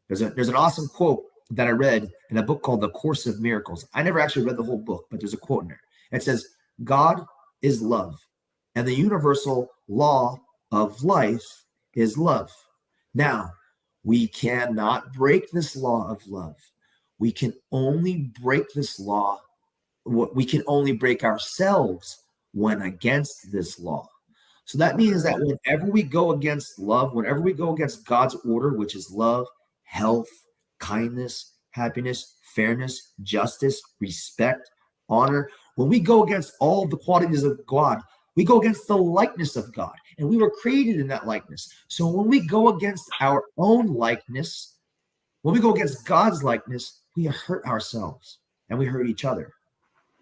D: There's an awesome quote that I read in a book called The Course of Miracles. I never actually read the whole book, but there's a quote in there. It says, God is love, and the universal law of life is love. Now, we cannot break this law of love. We can only break this law. We can only break ourselves when against this law. So that means that whenever we go against love, whenever we go against God's order, which is love, health, kindness, happiness, fairness, justice, respect, honor, when we go against all the qualities of God, we go against the likeness of God, and we were created in that likeness. So when we go against our own likeness, when we go against God's likeness, we hurt ourselves and we hurt each other.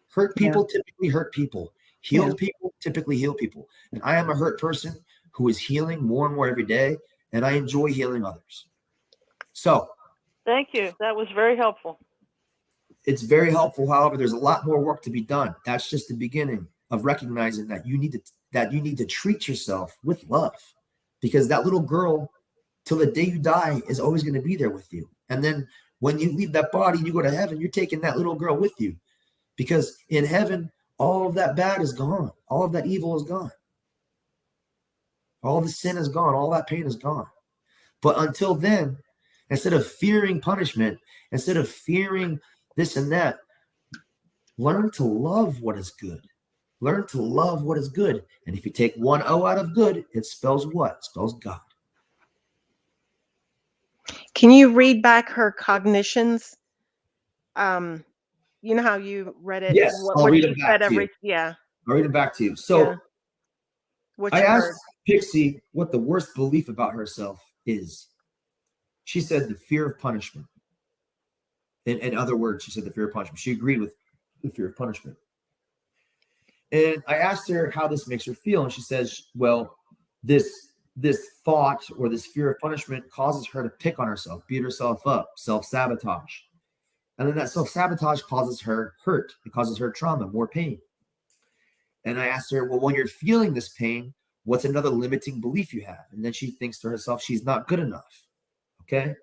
D: Hurt people typically hurt people. Healed people typically heal people. And I am a hurt person who is healing more and more every day, and I enjoy healing others. So
E: Thank you. That was very helpful.
D: it's very helpful. However, there's a lot more work to be done. That's just the beginning of recognizing that you need to treat yourself with love, because that little girl till the day you die is always going to be there with you. And then when you leave that body and you go to heaven, you're taking that little girl with you, because in heaven, all of that bad is gone. All of that evil is gone. All the sin is gone. All that pain is gone. But until then, instead of fearing punishment, instead of fearing this and that, learn to love what is good. Learn to love what is good. And if you take one O out of good, it spells what? It spells God.
C: Can you read back her cognitions? You know how you read it?
D: Yes, I'll read
C: she
D: it back
C: said
D: to you.
C: Yeah.
D: I'll read it back to you. So
C: What
D: I
C: you
D: asked
C: heard.
D: Pixie what the worst belief about herself is. She said the fear of punishment. In other words, she said the fear of punishment. She agreed with the fear of punishment. And I asked her how this makes her feel. And she says, well, this thought or this fear of punishment causes her to pick on herself, beat herself up, self-sabotage. And then that self-sabotage causes her hurt. It causes her trauma, more pain. And I asked her, well, when you're feeling this pain, what's another limiting belief you have? And then she thinks to herself, she's not good enough. Okay?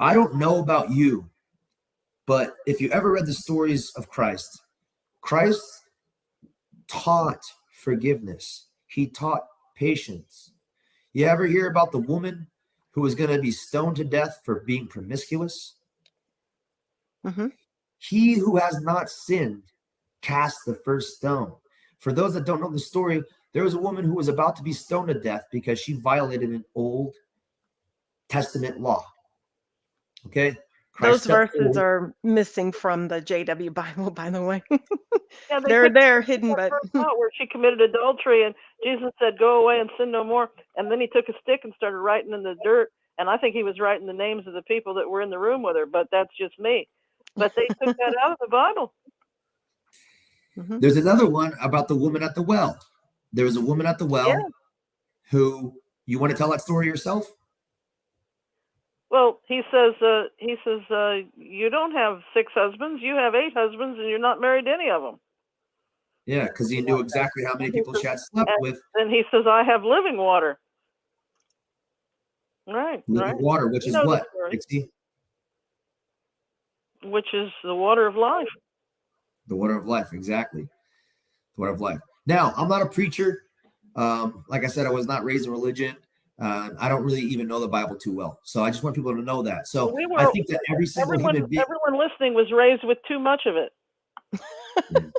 D: I don't know about you, but if you ever read the stories of Christ, Christ taught forgiveness. He taught patience. You ever hear about the woman who was going to be stoned to death for being promiscuous?
C: Mm-hmm.
D: He who has not sinned cast the first stone. For those that don't know the story, there was a woman who was about to be stoned to death because she violated an Old Testament law. Okay?
C: Those verses are missing from the JW Bible, by the way.
E: Yeah,
C: they're hidden, but
E: where she committed adultery, and Jesus said, "Go away and sin no more." And then he took a stick and started writing in the dirt. And I think he was writing the names of the people that were in the room with her, but that's just me. But they took that out of the Bible.
C: Mm-hmm.
D: There's another one about the woman at the well. There was a woman at the well who, you want to tell that story yourself?
E: Well, he says, you don't have 6 husbands, you have 8 husbands, and you're not married to any of them.
D: Yeah, because he knew exactly how many people she had slept with.
E: And he says, I have living water. Right.
D: Living water, which is what, Dixie?
E: Which is the water of life.
D: The water of life, exactly. The water of life. Now, I'm not a preacher. Like I said, I was not raised in religion. I don't really even know the Bible too well. So I just want people to know that. So I think that everyone
E: listening was raised with too much of it.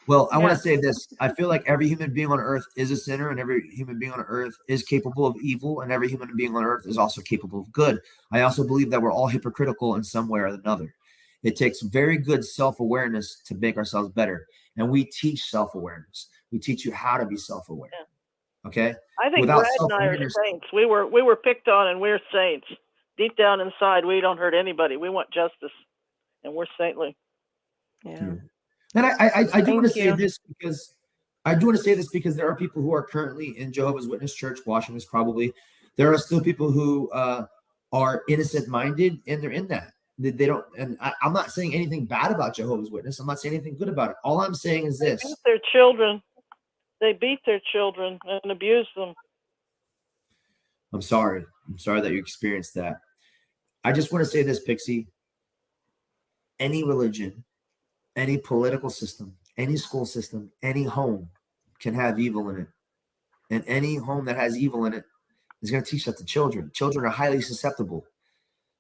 D: Well, I want to say this. I feel like every human being on earth is a sinner, and every human being on earth is capable of evil, and every human being on earth is also capable of good. I also believe that we're all hypocritical in some way or another. It takes very good self-awareness to make ourselves better. And we teach self-awareness. We teach you how to be self-aware. Okay.
E: I think
D: Without
E: Brad and I are
D: self-awareness,
E: saints. We were picked on, and we're saints. Deep down inside, we don't hurt anybody. We want justice, and we're saintly.
C: Yeah.
D: and I do want to
C: Thank
D: say
C: you.
D: this because there are people who are currently in Jehovah's Witness Church watching this. Probably there are still people who are innocent-minded, and they're in that. They don't, and I'm not saying anything bad about Jehovah's Witness. I'm not saying anything good about it. All I'm saying is this:
E: Beat their children. They beat their children and abuse them.
D: I'm sorry that you experienced that. I just want to say this, Pixie. Any religion, any political system, any school system, any home can have evil in it. And any home that has evil in it is going to teach that to children. Children are highly susceptible.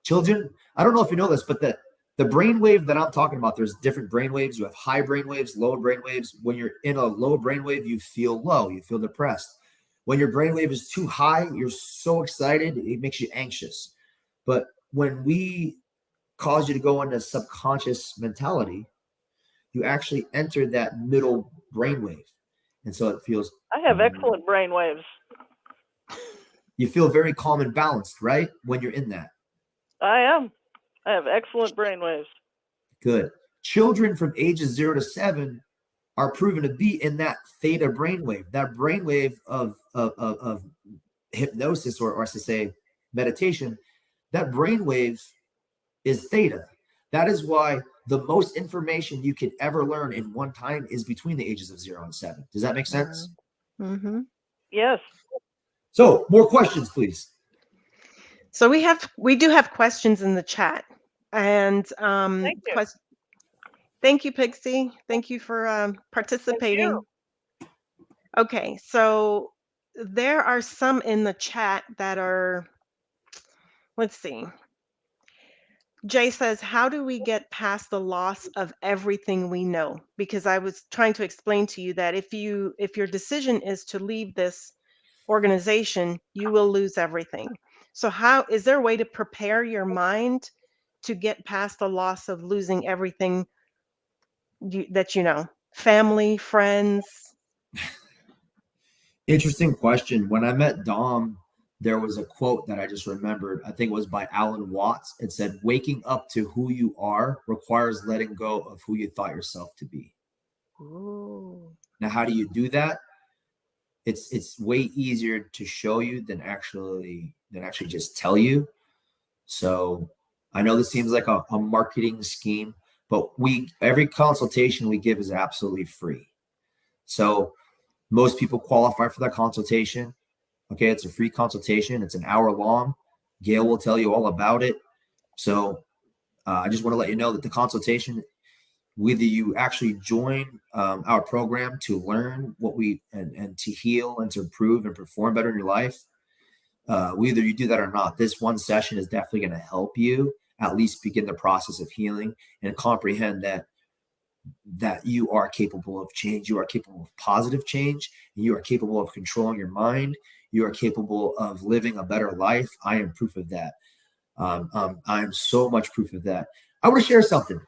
D: Children, I don't know if you know this, but the brainwave that I'm talking about, there's different brainwaves. You have high brainwaves, low brainwaves. When you're in a low brainwave, you feel low, you feel depressed. When your brainwave is too high, you're so excited, it makes you anxious. But when we cause you to go into subconscious mentality, you actually enter that middle brainwave. And so it feels,
E: I have excellent brain waves.
D: you feel very calm and balanced, right? When you're in that.
E: I am. I have excellent brain waves.
D: Good. Children from ages 0 to 7 are proven to be in that theta brainwave, that brainwave of hypnosis, or I should say meditation. That brainwave is theta. That is why the most information you could ever learn in one time is between the ages of 0 and 7. Does that make sense?
C: Mm-hmm.
E: Yes.
D: So, more questions, please.
C: So we do have questions in the chat, and
E: Thank you.
C: Thank you, Pixie. Thank you for participating. Okay, so there are some in the chat that are. Let's see. Jay says, how do we get past the loss of everything we know? Because I was trying to explain to you that if your decision is to leave this organization, you will lose everything. So how is there a way to prepare your mind to get past the loss of losing everything that you know? Family, friends?
D: Interesting question. When I met Dom, there was a quote that I just remembered. I think it was by Alan Watts. It said, waking up to who you are requires letting go of who you thought yourself to be.
C: Ooh.
D: Now, how do you do that? It's way easier to show you than actually just tell you. So I know this seems like a marketing scheme, but every consultation we give is absolutely free. So most people qualify for that consultation. Okay, it's a free consultation. It's an hour long. Gail will tell you all about it. So I just want to let you know that the consultation, whether you actually join our program to learn what and to heal and to improve and perform better in your life, whether you do that or not, this one session is definitely going to help you at least begin the process of healing and comprehend that you are capable of change. You are capable of positive change. You are capable of controlling your mind. You are capable of living a better life. I am proof of that. I am so much proof of that. I want to share something.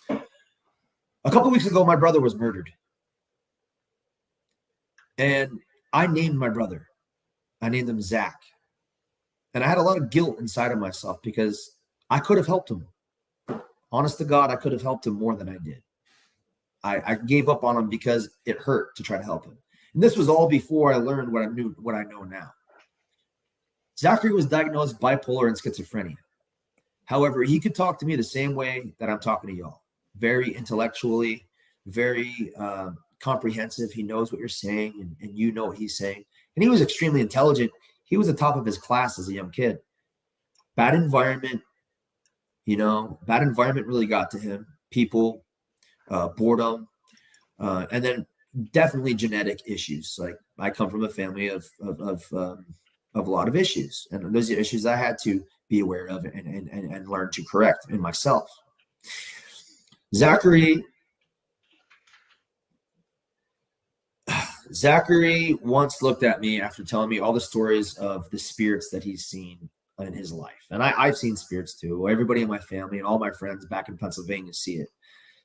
D: A couple of weeks ago, my brother was murdered. And I named my brother. I named him Zach. And I had a lot of guilt inside of myself because I could have helped him. Honest to God, I could have helped him more than I did. I gave up on him because it hurt to try to help him. And this was all before I learned what I know now. Zachary was diagnosed bipolar and schizophrenia. However, he could talk to me the same way that I'm talking to y'all. Very intellectually, very comprehensive. He knows what you're saying, and you know what he's saying. And he was extremely intelligent. He was the top of his class as a young kid. Bad environment really got to him. People, boredom, and then definitely genetic issues. Like I come from a family of a lot of issues, and those are issues I had to be aware of and learn to correct in myself. Zachary once looked at me after telling me all the stories of the spirits that he's seen in his life. And I've seen spirits too. Everybody in my family and all my friends back in Pennsylvania see it.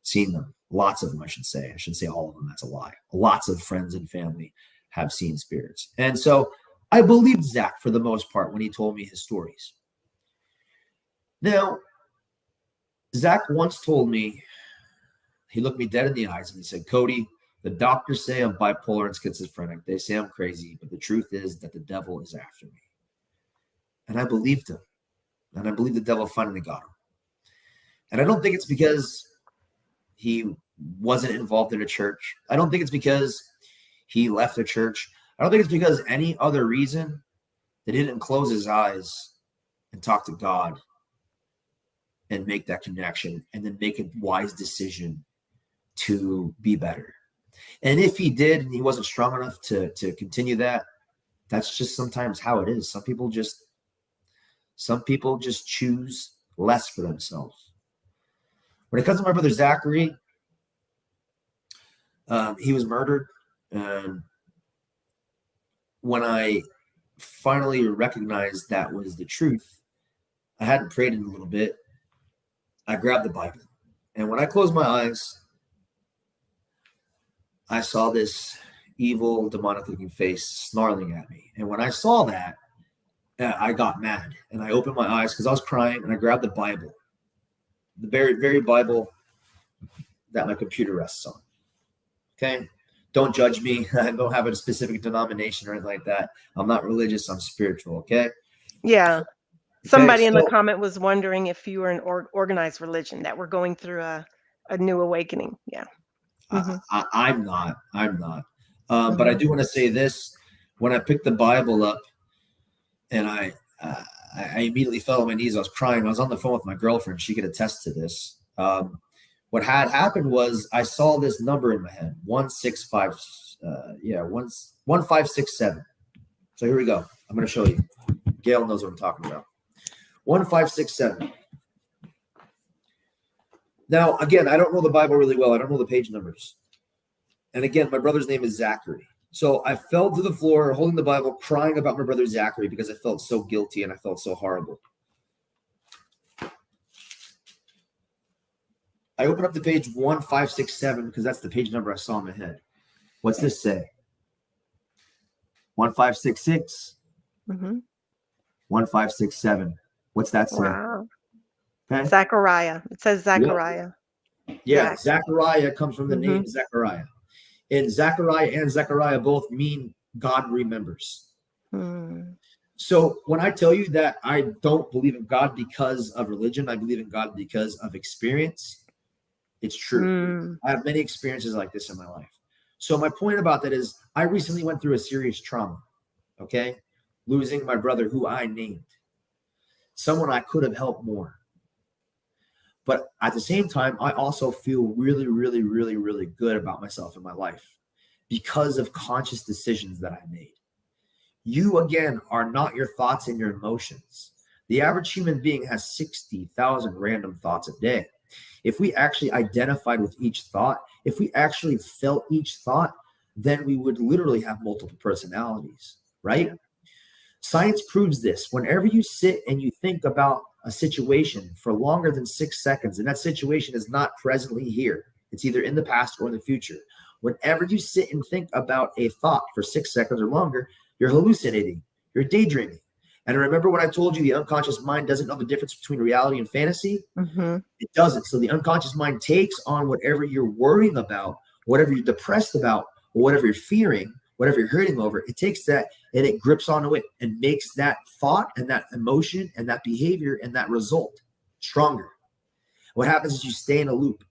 D: seen them. Lots of them, I should say. I shouldn't say all of them. That's a lie. Lots of friends and family have seen spirits. And so I believed Zach for the most part when he told me his stories. Now, Zach once told me, he looked me dead in the eyes and he said, Cody, the doctors say I'm bipolar and schizophrenic. They say I'm crazy, but the truth is that the devil is after me. And I believed him. And I believe the devil finally got him. And I don't think it's because he wasn't involved in a church. I don't think it's because he left the church. I don't think it's because any other reason that he didn't close his eyes and talk to God and make that connection and then make a wise decision to be better. And if he did and he wasn't strong enough to continue that, that's just sometimes how it is. Some people just choose less for themselves. When it comes to my brother Zachary, he was murdered. And when I finally recognized that was the truth, I hadn't prayed in a little bit. I grabbed the Bible. And when I closed my eyes, I saw this evil, demonic-looking face snarling at me. And when I saw that, I got mad. And I opened my eyes because I was crying, and I grabbed the Bible, the very, very Bible that my computer rests on. Okay? Don't judge me. I don't have a specific denomination or anything like that. I'm not religious. I'm spiritual. Okay?
C: Yeah.
D: Okay,
C: Somebody in the comment was wondering if you were an organized religion, that we're going through a new awakening. Yeah.
D: I'm not. But I do want to say this. When I picked the Bible up and I immediately fell on my knees, I was crying. I was on the phone with my girlfriend. She could attest to this. What had happened was I saw this number in my head, 1567. So here we go. I'm going to show you. Gail knows what I'm talking about. 1567. Now, again, I don't know the Bible really well. I don't know the page numbers. And again, my brother's name is Zachary. So I fell to the floor holding the Bible, crying about my brother Zachary because I felt so guilty and I felt so horrible. I opened up to page 1567 because that's the page number I saw in my head. What's this say? 1566. 1567. What's that say?
C: Wow.
D: Okay.
C: Zechariah. It says Zechariah.
D: Yeah. Zechariah comes from the name Zechariah. And Zechariah and Zechariah both mean God remembers. So when I tell you that I don't believe in God because of religion, I believe in God because of experience, it's true. I have many experiences like this in my life. So my point about that is I recently went through a serious trauma, okay? Losing my brother who I named. Someone I could have helped more. But at the same time, I also feel really, really, really, really good about myself in my life because of conscious decisions that I made. You, again, are not your thoughts and your emotions. The average human being has 60,000 random thoughts a day. If we actually identified with each thought, if we actually felt each thought, then we would literally have multiple personalities, right? Yeah. Science proves this. Whenever you sit and you think about a situation for longer than 6 seconds, and that situation is not presently here, it's either in the past or in the future. Whenever you sit and think about a thought for 6 seconds or longer, you're hallucinating, you're daydreaming. And remember what I told you, the unconscious mind doesn't know the difference between reality and fantasy? It doesn't. So the unconscious mind takes on whatever you're worrying about, whatever you're depressed about, or whatever you're fearing, whatever you're hurting over, it takes that and it grips onto it and makes that thought and that emotion and that behavior and that result stronger. What happens is you stay in a loop.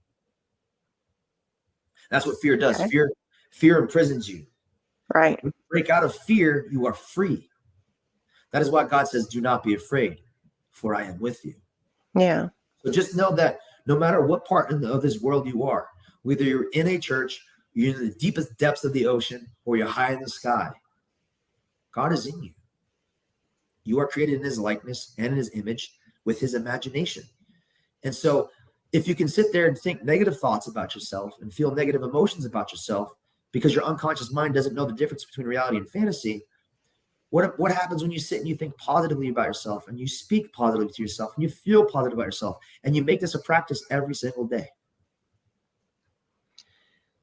D: That's what fear does. Okay. Fear imprisons you.
C: Right.
D: When you break out of fear, you are free. That is why God says, do not be afraid, for I am with you.
C: Yeah.
D: So just know that no matter what part of this world you are, whether you're in a church, you're in the deepest depths of the ocean, or you're high in the sky, God is in you. You are created in his likeness and in his image with his imagination. And so if you can sit there and think negative thoughts about yourself and feel negative emotions about yourself because your unconscious mind doesn't know the difference between reality and fantasy, what happens when you sit and you think positively about yourself and you speak positively to yourself and you feel positive about yourself and you make this a practice every single day?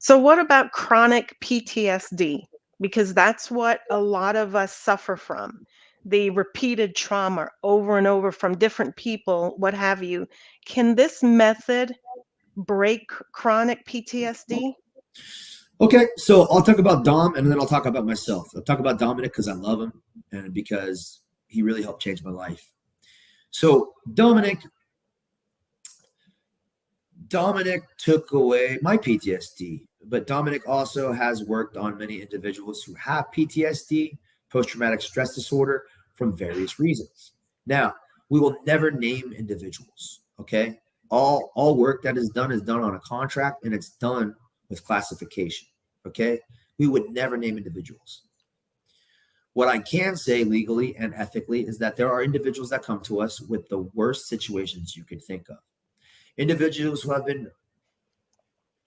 C: So what about chronic PTSD? Because that's what a lot of us suffer from. The repeated trauma over and over from different people, what have you. Can this method break chronic PTSD?
D: Okay, so I'll talk about Dom, and then I'll talk about myself. I'll talk about Dominic because I love him and because he really helped change my life. So Dominic took away my PTSD, but Dominic also has worked on many individuals who have PTSD, post-traumatic stress disorder, from various reasons. Now, we will never name individuals, okay? All work that is done on a contract, and it's done with classification, okay? We would never name individuals. What I can say legally and ethically is that there are individuals that come to us with the worst situations you could think of. Individuals who have been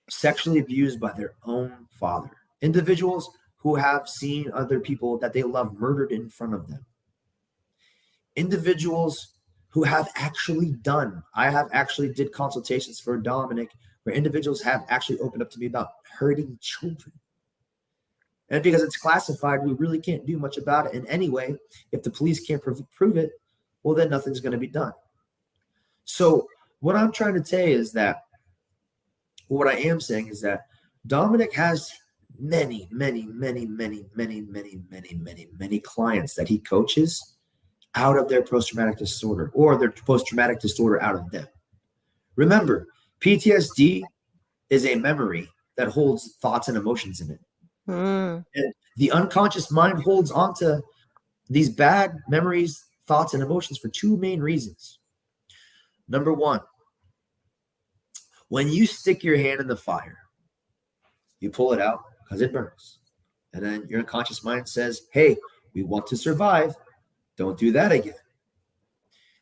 D: sexually abused by their own father. Individuals who have seen other people that they love murdered in front of them. Individuals who have actually I have actually did consultations for Dominic where individuals have actually opened up to me about hurting children. And because it's classified, we really can't do much about it. And anyway, if the police can't prove it, well, then nothing's going to be done. So what I'm trying to say is that, what I am saying is that Dominic has many clients that he coaches out of their post-traumatic disorder, or their post-traumatic disorder out of them. Remember, PTSD is a memory that holds thoughts and emotions in it. And the unconscious mind holds onto these bad memories, thoughts, and emotions for two main reasons. Number one, when you stick your hand in the fire, you pull it out because it burns. And then your unconscious mind says, hey, we want to survive. Don't do that again.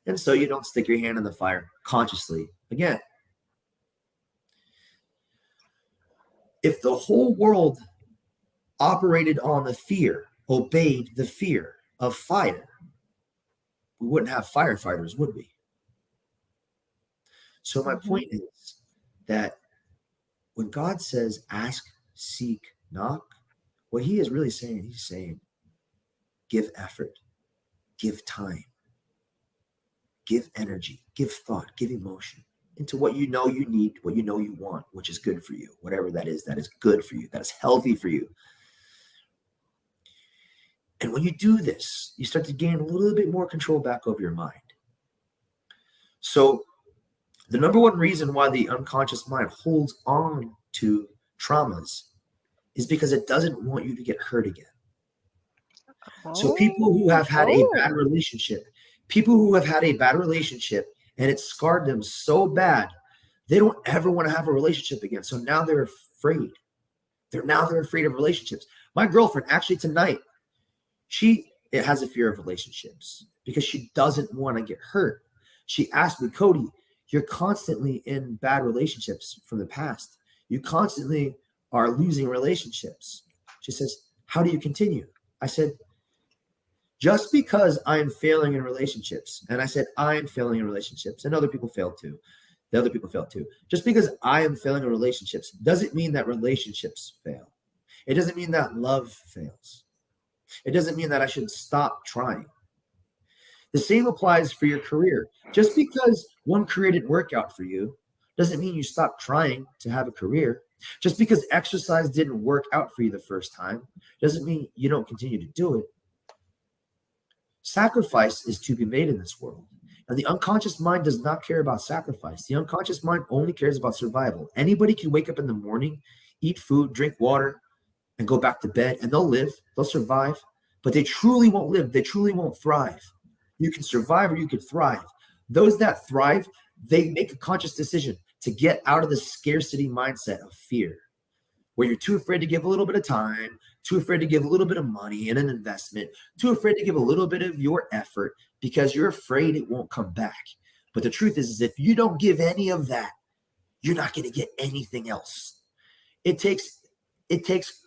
D: And so you don't stick your hand in the fire consciously again. If the whole world operated on the fear, obeyed the fear of fire, we wouldn't have firefighters, would we? So my point is that when God says ask, seek, knock, what he is really saying, he's saying give effort, give time, give energy, give thought, give emotion into what you know you need, what you know you want, which is good for you, whatever that is good for you, that is healthy for you. And when you do this, you start to gain a little bit more control back over your mind. So the number one reason why the unconscious mind holds on to traumas is because it doesn't want you to get hurt again. So people who have had a bad relationship, and it scarred them so bad, they don't ever want to have a relationship again. So now they're afraid. They're afraid of relationships. My girlfriend, actually tonight, she has a fear of relationships because she doesn't want to get hurt. She asked me, Cody, you're constantly in bad relationships from the past. You constantly are losing relationships. She says, how do you continue? I said, just because I'm failing in relationships, and I said, I'm failing in relationships, and other people failed too. The other people failed too. Just because I am failing in relationships doesn't mean that relationships fail. It doesn't mean that love fails. It doesn't mean that I should stop trying. The same applies for your career. Just because one career didn't work out for you doesn't mean you stop trying to have a career. Just because exercise didn't work out for you the first time doesn't mean you don't continue to do it. Sacrifice is to be made in this world. And the unconscious mind does not care about sacrifice. The unconscious mind only cares about survival. Anybody can wake up in the morning, eat food, drink water, and go back to bed, and they'll live, they'll survive, but they truly won't live. They truly won't thrive. You can survive or you can thrive. Those that thrive, they make a conscious decision to get out of the scarcity mindset of fear, where you're too afraid to give a little bit of time, too afraid to give a little bit of money in an investment, too afraid to give a little bit of your effort because you're afraid it won't come back. But the truth is if you don't give any of that, you're not going to get anything else. It takes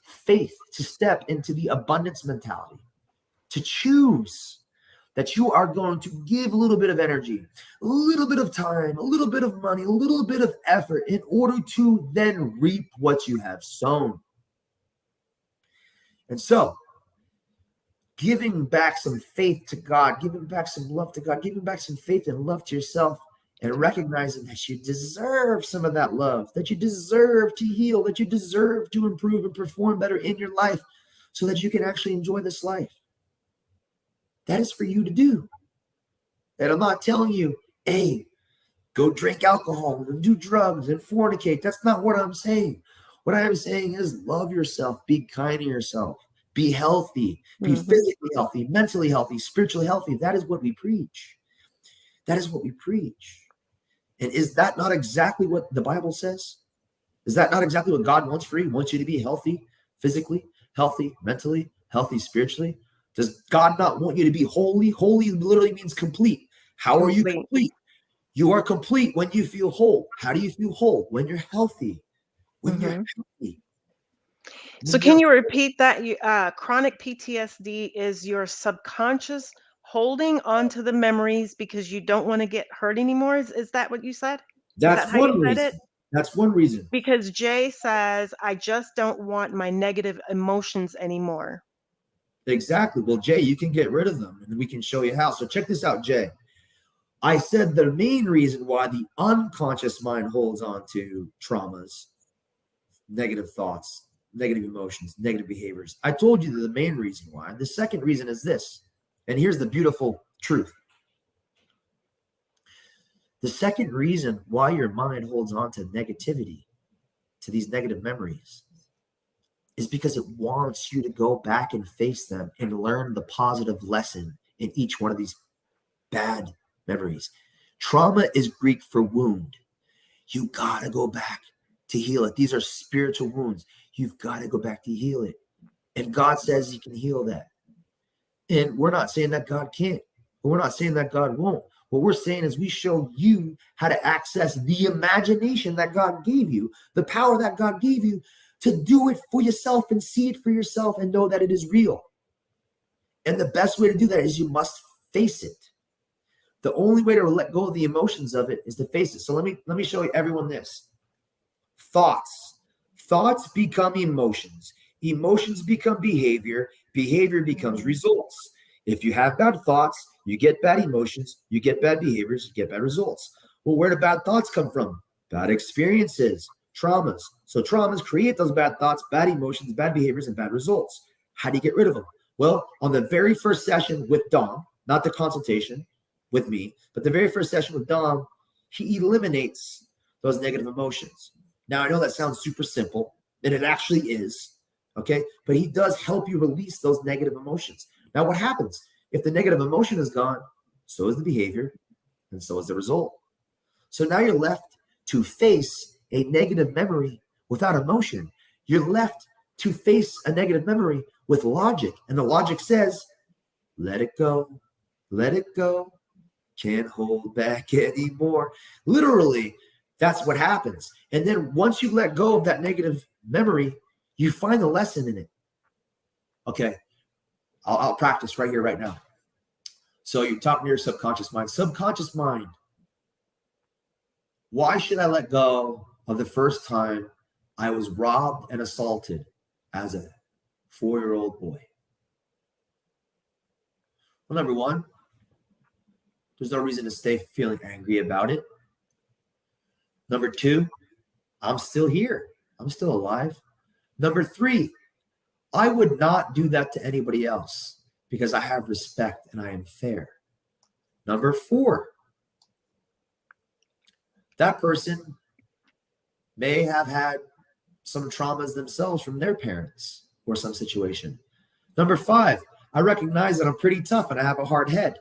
D: faith to step into the abundance mentality, to choose that you are going to give a little bit of energy, a little bit of time, a little bit of money, a little bit of effort in order to then reap what you have sown. And so, giving back some faith to God, giving back some love to God, giving back some faith and love to yourself, and recognizing that you deserve some of that love, that you deserve to heal, that you deserve to improve and perform better in your life so that you can actually enjoy this life. That is for you to do. And I'm not telling you, hey, go drink alcohol and do drugs and fornicate. That's not what I'm saying. What I am saying is love yourself, be kind to yourself, be healthy, be physically healthy, mentally healthy, spiritually healthy. That is what we preach. That is what we preach. And is that not exactly what the Bible says? Is that not exactly what God wants for you? He wants you to be healthy, physically, healthy, mentally, healthy, spiritually. Does God not want you to be holy? Holy literally means complete. How are you complete? You are complete when you feel whole. How do you feel whole? When you're healthy. When you're healthy.
C: So can you repeat that? Chronic PTSD is your subconscious holding onto the memories because you don't want to get hurt anymore. Is that what you said?
D: That's
C: Is that how you said it?
D: That's one reason.
C: Because Jay says, I just don't want my negative emotions anymore.
D: Exactly. Well, Jay, you can get rid of them and we can show you how. So check this out, Jay. I said the main reason why the unconscious mind holds on to traumas, negative thoughts, negative emotions, negative behaviors. I told you the main reason why. The second reason is this. And here's the beautiful truth. The second reason why your mind holds on to negativity, to these negative memories, is because it wants you to go back and face them and learn the positive lesson in each one of these bad memories. Trauma is Greek for wound. You got to go back to heal it. These are spiritual wounds. You've got to go back to heal it. And God says he can heal that. And we're not saying that God can't. But we're not saying that God won't. What we're saying is we show you how to access the imagination that God gave you, the power that God gave you to do it for yourself and see it for yourself and know that it is real. And the best way to do that is you must face it. The only way to let go of the emotions of it is to face it. So let me show you everyone this. Thoughts become emotions. Emotions become behavior. Behavior becomes results. If you have bad thoughts, you get bad emotions, you get bad behaviors, you get bad results. Well, where do bad thoughts come from? Bad experiences, traumas. So traumas create those bad thoughts, bad emotions, bad behaviors, and bad results. How do you get rid of them? Well, on the very first session with Dom, not the consultation with me, but the very first session with Dom, he eliminates those negative emotions. Now, I know that sounds super simple, and it actually is, okay? But he does help you release those negative emotions. Now, what happens? If the negative emotion is gone, so is the behavior, and so is the result. So now you're left to face a negative memory without emotion. You're left to face a negative memory with logic. And the logic says, let it go, can't hold back anymore. Literally, that's what happens. And then once you let go of that negative memory, you find the lesson in it. Okay, I'll practice right here, right now. So you're talking to your subconscious mind. Subconscious mind, why should I let go of the first time I was robbed and assaulted as a 4-year-old boy? Well, number one, there's no reason to stay feeling angry about it. Number two, I'm still here. I'm still alive. Number three, I would not do that to anybody else because I have respect and I am fair. Number four, that person may have had some traumas themselves from their parents or some situation. Number five, I recognize that I'm pretty tough and I have a hard head.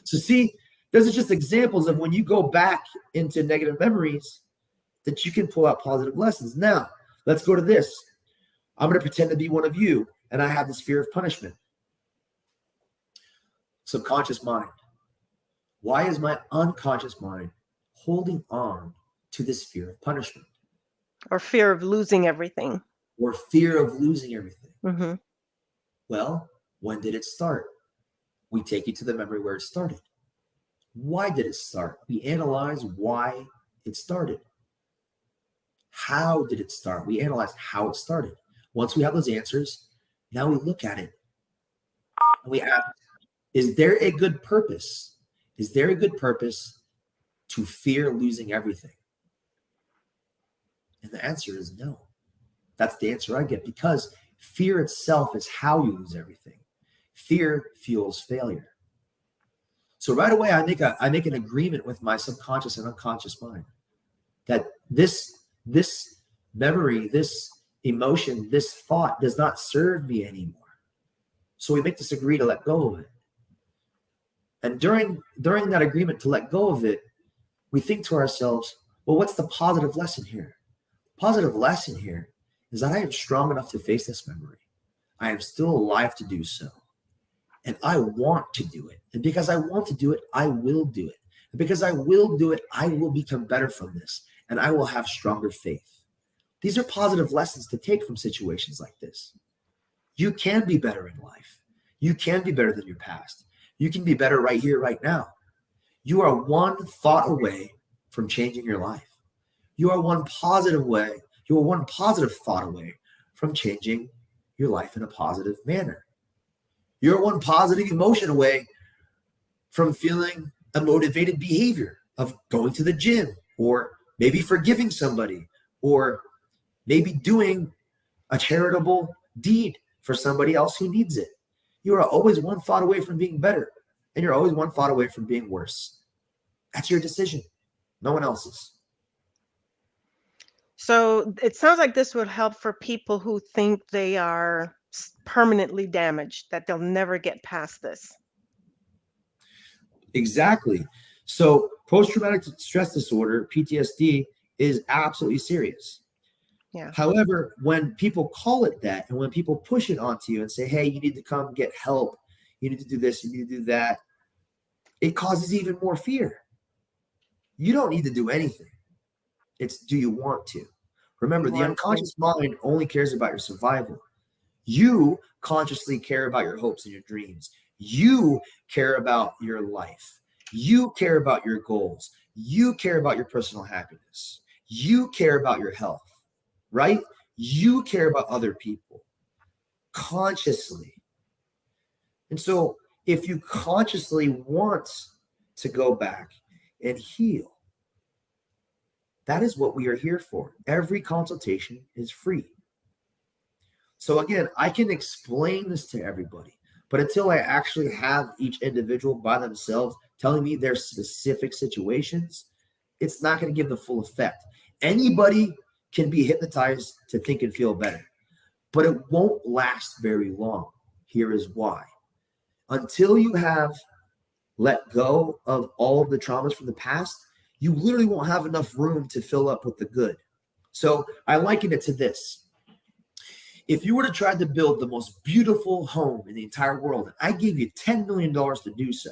D: So see, those are just examples of when you go back into negative memories that you can pull out positive lessons. Now, let's go to this. I'm going to pretend to be one of you, and I have this fear of punishment. Subconscious mind. Why is my unconscious mind holding on to this fear of punishment?
C: Or fear of losing everything.
D: Or fear of losing everything.
C: Mm-hmm.
D: Well, when did it start? We take you to the memory where it started. Why did it start? We analyze why it started. How did it start? We analyze how it started. Once we have those answers, now we look at it and we ask, is there a good purpose? Is there a good purpose to fear losing everything? And the answer is no. That's the answer I get, because fear itself is how you lose everything. Fear fuels failure. So right away, I make an agreement with my subconscious and unconscious mind that this memory, this emotion, this thought does not serve me anymore. So we make this agree to let go of it. And during that agreement to let go of it, we think to ourselves, well, what's the positive lesson here? The positive lesson here is that I am strong enough to face this memory. I am still alive to do so. And I want to do it. And because I want to do it, I will do it. And because I will do it, I will become better from this. And I will have stronger faith. These are positive lessons to take from situations like this. You can be better in life. You can be better than your past. You can be better right here, right now. You are one thought away from changing your life. You are one positive thought away from changing your life in a positive manner. You're one positive emotion away from feeling a motivated behavior of going to the gym, or maybe forgiving somebody, or maybe doing a charitable deed for somebody else who needs it. You are always one thought away from being better, and you're always one thought away from being worse. That's your decision, no one else's.
C: So it sounds like this would help for people who think they are permanently damaged, that they'll never get past this.
D: Exactly. So post-traumatic stress disorder, PTSD, is absolutely serious.
C: Yeah.
D: However, when people call it that, and when people push it onto you and say, hey, you need to come get help, you need to do this, you need to do that, it causes even more fear. You don't need to do anything. It's, do you want to? Remember, the unconscious mind only cares about your survival. You consciously care about your hopes and your dreams. You care about your life. You care about your goals. You care about your personal happiness. You care about your health, right? You care about other people consciously. And so if you consciously want to go back and heal, that is what we are here for. Every consultation is free. So again, I can explain this to everybody, but until I actually have each individual by themselves telling me their specific situations, it's not going to give the full effect. Anybody can be hypnotized to think and feel better, but it won't last very long. Here is why. Until you have let go of all of the traumas from the past, you literally won't have enough room to fill up with the good. So I liken it to this. If you were to try to build the most beautiful home in the entire world, and I gave you $10 million to do so,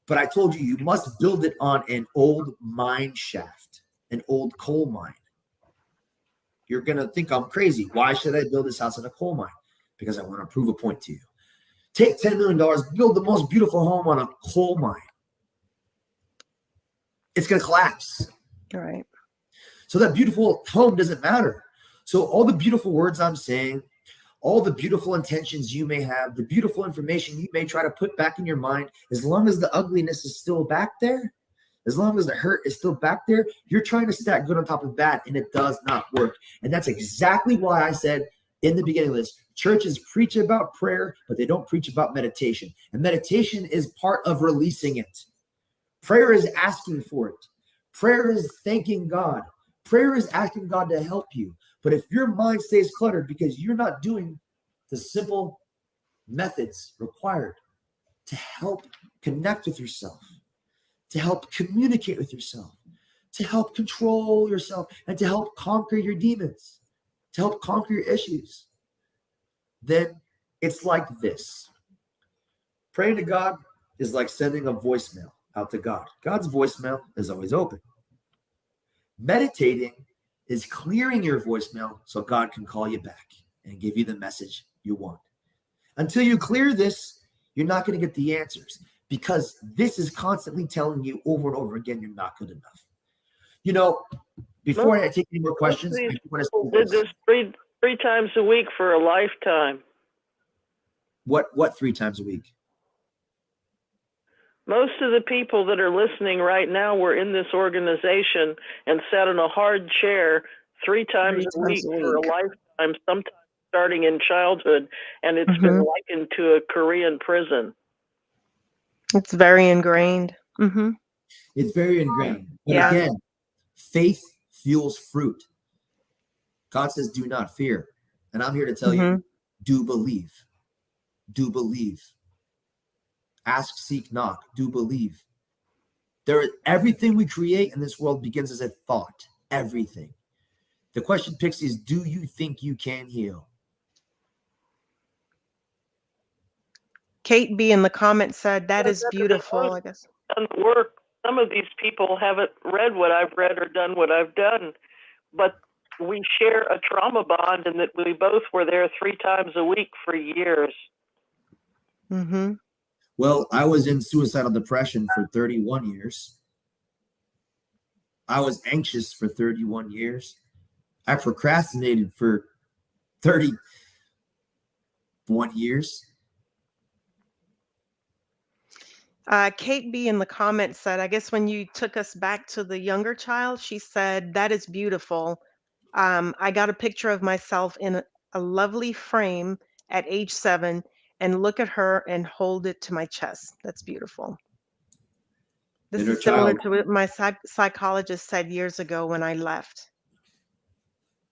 D: but I told you must build it on an old mine shaft, an old coal mine, you're going to think I'm crazy. Why should I build this house in a coal mine? Because I want to prove a point to you. Take $10 million, build the most beautiful home on a coal mine. It's going to collapse.
C: All right.
D: So that beautiful home doesn't matter. So all the beautiful words I'm saying, all the beautiful intentions you may have, the beautiful information you may try to put back in your mind, as long as the ugliness is still back there, as long as the hurt is still back there, you're trying to stack good on top of bad, and it does not work. And that's exactly why I said in the beginning of this, churches preach about prayer, but they don't preach about meditation. And meditation is part of releasing it. Prayer is asking for it. Prayer is thanking God. Prayer is asking God to help you. But if your mind stays cluttered because you're not doing the simple methods required to help connect with yourself, to help communicate with yourself, to help control yourself, and to help conquer your demons, to help conquer your issues, then it's like this. Praying to God is like sending a voicemail out to God. God's voicemail is always open. Meditating is clearing your voicemail so God can call you back and give you the message you want. Until you clear this, You're not going to get the answers because this is constantly telling you over and over again, you're not good enough. You know, before I take any more questions, I want to
E: did this three times a week for a lifetime.
D: What 3 times a week?
E: Most of the people that are listening right now were in this organization and sat in a hard chair 3 times a week for a lifetime, sometimes starting in childhood, and it's been likened to a Korean prison.
C: It's very ingrained.
D: It's very ingrained. But again, faith fuels fruit. God says, do not fear. And I'm here to tell you, do believe. Do believe. Ask, seek, knock. Do believe. Everything we create in this world begins as a thought. Everything. The question, Pixie, is, do you think you can heal?
C: Kate B in the comments said, that is beautiful, I guess.
E: Done the work. Some of these people haven't read what I've read or done what I've done, but we share a trauma bond and that we both were there 3 times a week for years.
D: Well, I was in suicidal depression for 31 years. I was anxious for 31 years. I procrastinated for 31 years.
C: Kate B in the comments said, I guess when you took us back to the younger child, she said, that is beautiful. I got a picture of myself in a lovely frame at age 7 and look at her and hold it to my chest. That's beautiful. This is similar to what my psychologist said years ago when I left.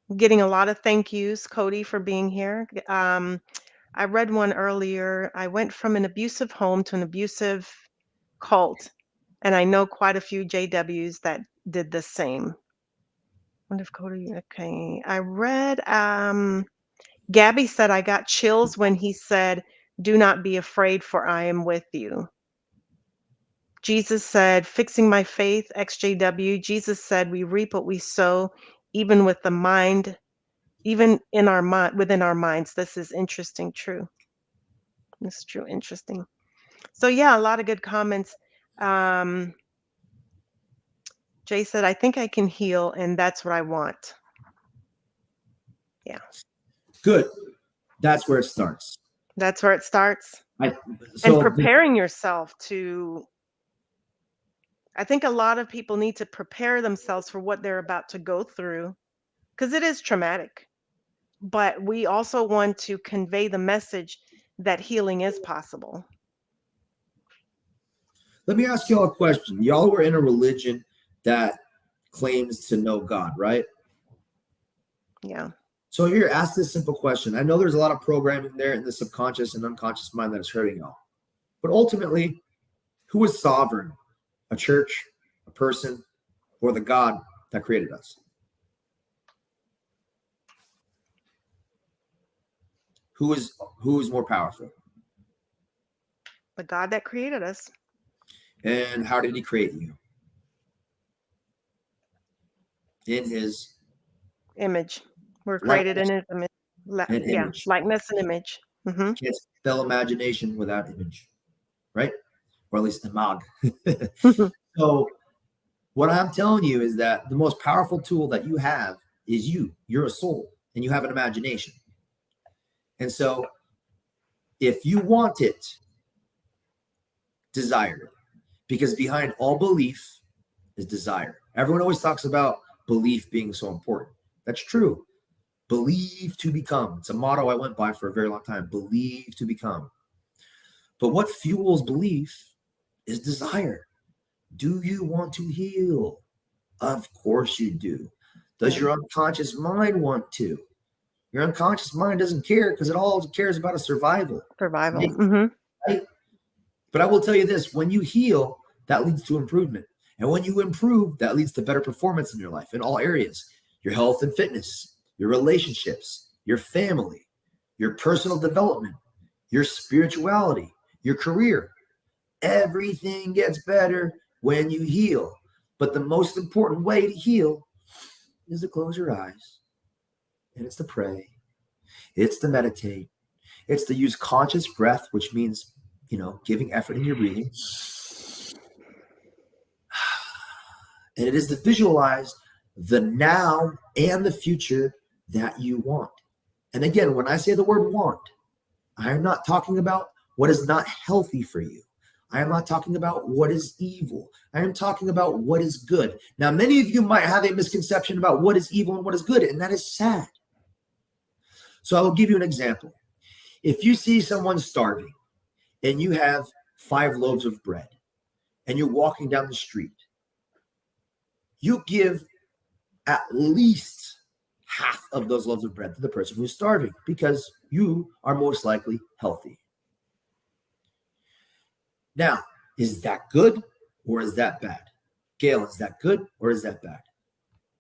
C: I'm getting a lot of thank yous, Cody, for being here. I read one earlier. I went from an abusive home to an abusive cult, and I know quite a few JWs that did the same. What if Cody? Okay, I read. Gabby said I got chills when he said, "Do not be afraid, for I am with you." Jesus said, "Fixing my faith." XJW. Jesus said, "We reap what we sow, even with the mind, even in our mind, within our minds." This is interesting. True. This is true. Interesting. So yeah, a lot of good comments. Jay said, I think I can heal, and that's what I want. Yeah.
D: Good. That's where it starts.
C: That's where it starts. And preparing yourself to, I think a lot of people need to prepare themselves for what they're about to go through, because it is traumatic. But we also want to convey the message that healing is possible.
D: Let me ask y'all a question. Y'all were in a religion that claims to know God, right?
C: Yeah.
D: So here, ask this simple question. I know there's a lot of programming there in the subconscious and unconscious mind that is hurting y'all. But ultimately, who is sovereign? A church, a person, or the God that created us? Who is more powerful?
C: The God that created us.
D: And how did he create you? In his
C: image. We're created in his image.
D: Image.
C: Likeness and image.
D: You can't spell imagination without image, right? Or at least imag. So what I'm telling you is that the most powerful tool that you have is you. You're a soul, and you have an imagination. And so if you want it, desire it. Because behind all belief is desire. Everyone always talks about belief being so important. That's true. Believe to become. It's a motto I went by for a very long time. Believe to become. But what fuels belief is desire. Do you want to heal? Of course you do. Does your unconscious mind want to? Your unconscious mind doesn't care because it all cares about a survival.
C: Survival.
D: Right? But I will tell you this, when you heal, that leads to improvement. And when you improve, that leads to better performance in your life in all areas. Your health and fitness, your relationships, your family, your personal development, your spirituality, your career. Everything gets better when you heal. But the most important way to heal is to close your eyes. And it's to pray. It's to meditate. It's to use conscious breath, which means giving effort in your breathing. And it is to visualize the now and the future that you want. And again, when I say the word want, I am not talking about what is not healthy for you. I am not talking about what is evil. I am talking about what is good. Now, many of you might have a misconception about what is evil and what is good, and that is sad. So I will give you an example. If you see someone starving and you have 5 loaves of bread and you're walking down the street, you give at least half of those loaves of bread to the person who's starving because you are most likely healthy. Now, is that good or is that bad? Gail, is that good or is that bad?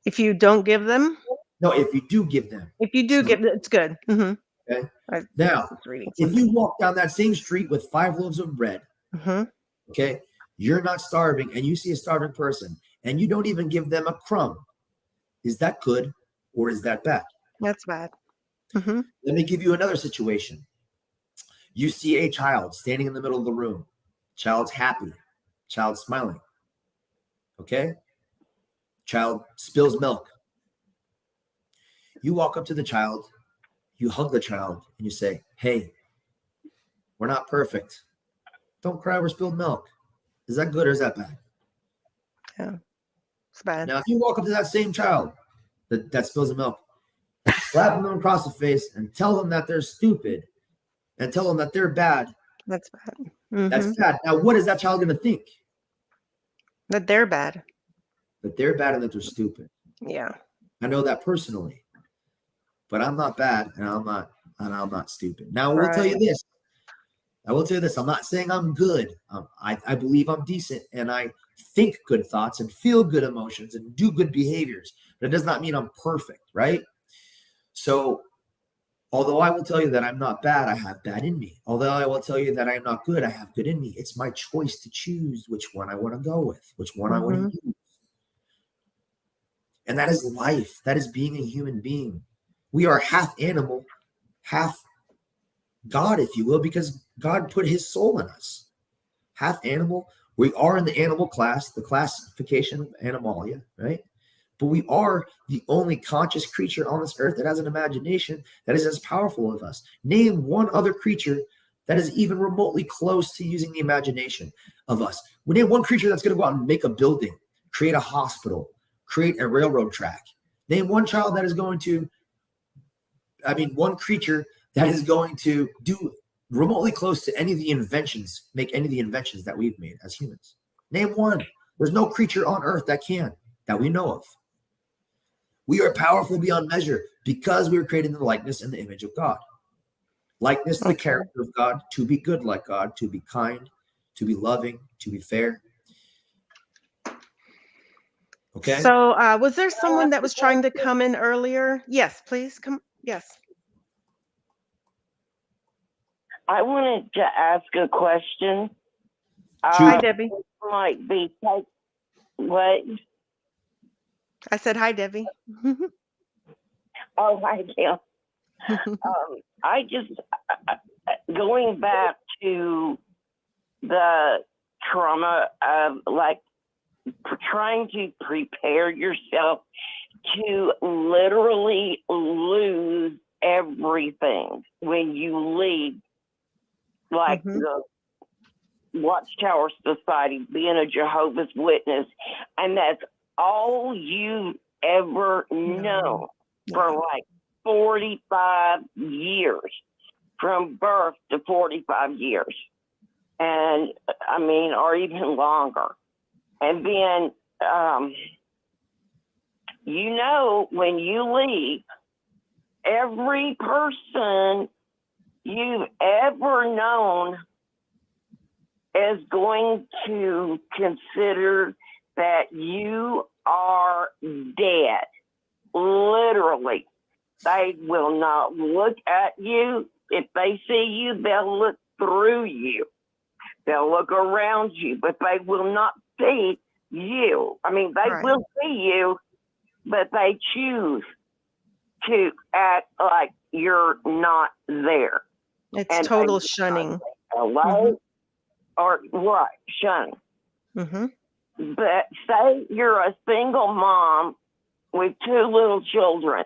C: If you don't give them,
D: No, if you do give them.
C: if you do give, it's good. Mm-hmm.
D: Okay.
C: I
D: Now,
C: was reading
D: if
C: something.
D: you walk down that same street with 5 loaves of bread,
C: Mm-hmm.
D: okay, you're not starving and you see a starving person and you don't even give them a crumb. Is that good or is that bad?
C: That's bad. Mm-hmm.
D: Let me give you another situation. You see a child standing in the middle of the room. Child's happy. Child's smiling. Okay? Child spills milk. You walk up to the child, you hug the child, and you say, hey, we're not perfect. Don't cry over spilled milk. Is that good or is that bad?
C: Yeah, it's bad.
D: Now, if you walk up to that same child that spills the milk, slap them across the face and tell them that they're stupid and tell them that they're bad,
C: That's bad. Mm-hmm.
D: that's bad. Now, what is that child going to think?
C: That they're bad.
D: That they're bad and that they're stupid.
C: Yeah.
D: I know that personally, but I'm not bad and I'm not stupid. Now, I will tell you this. I'm not saying I'm good. I believe I'm decent and I think good thoughts and feel good emotions and do good behaviors, but it does not mean I'm perfect, right? So, although I will tell you that I'm not bad, I have bad in me. Although I will tell you that I'm not good, I have good in me. It's my choice to choose which one I want to go with, which one I want to use. And that is life. That is being a human being. We are half animal, half God, if you will, because God put his soul in us. Half animal. We are in the animal class, the classification of animalia, right? But we are the only conscious creature on this earth that has an imagination that is as powerful as us. Name one other creature that is even remotely close to using the imagination of us. We name one creature that's going to go out and make a building, create a hospital, create a railroad track. Name one child that is going to, one creature that is going to do remotely close to any of the inventions, make any of the inventions that we've made as humans. Name one. There's no creature on earth that can, that we know of. We are powerful beyond measure because we were created in the likeness and the image of God. Likeness to the character of God, to be good like God, to be kind, to be loving, to be fair. Okay.
C: So was there someone that was trying to come in earlier? Yes, please come. Yes.
G: I wanted to ask a question.
C: Hi, Debbie.
G: Might be what?
C: I said hi, Debbie.
G: Oh, hi, Gail. I just going back to the trauma of like trying to prepare yourself to literally lose everything when you leave, like the Watchtower Society, being a Jehovah's Witness, and that's all you ever know for like 45 years, from birth to 45 years, and or even longer. And then, when you leave, every person you've ever known is going to consider that you are dead. Literally. They will not look at you. If they see you, they'll look through you. They'll look around you, but they will not see you. They will see you, but they choose to act like you're not there.
C: It's total shunning.
G: Hello? or what, shun.
C: Mm-hmm.
G: But say you're a single mom with 2 little children,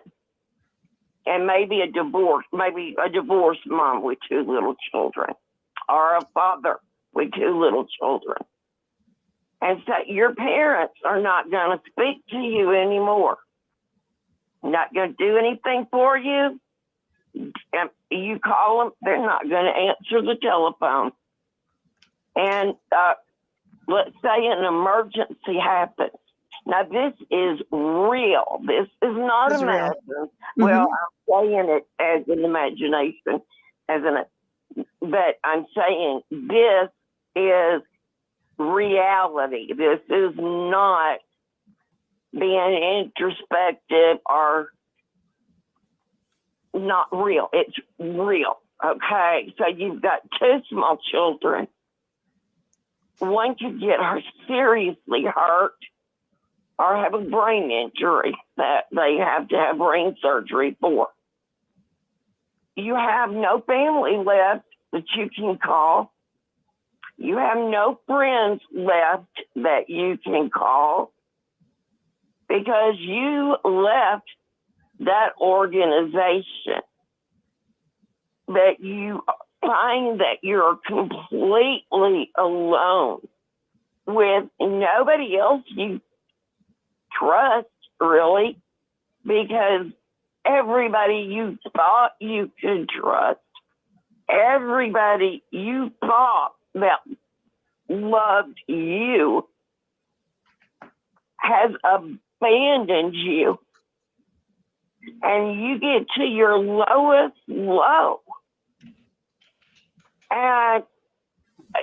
G: and maybe a divorced mom with 2 little children, or a father with 2 little children. And so your parents are not going to speak to you anymore. Not going to do anything for you. And you call them, they're not going to answer the telephone. And let's say an emergency happens. Now, this is real. This is not
C: It's real.
G: imagined. Well, I'm saying it as an imagination, but I'm saying this is reality. This is not being introspective or not real. It's real. Okay. So you've got 2 small children. One could get her seriously hurt or have a brain injury that they have to have brain surgery for. You have no family left that you can call. You have no friends left that you can call because you left that organization, that you find that you're completely alone with nobody else you trust, really, because everybody you thought you could trust, everybody you thought that loved you has abandoned you. And you get to your lowest low. And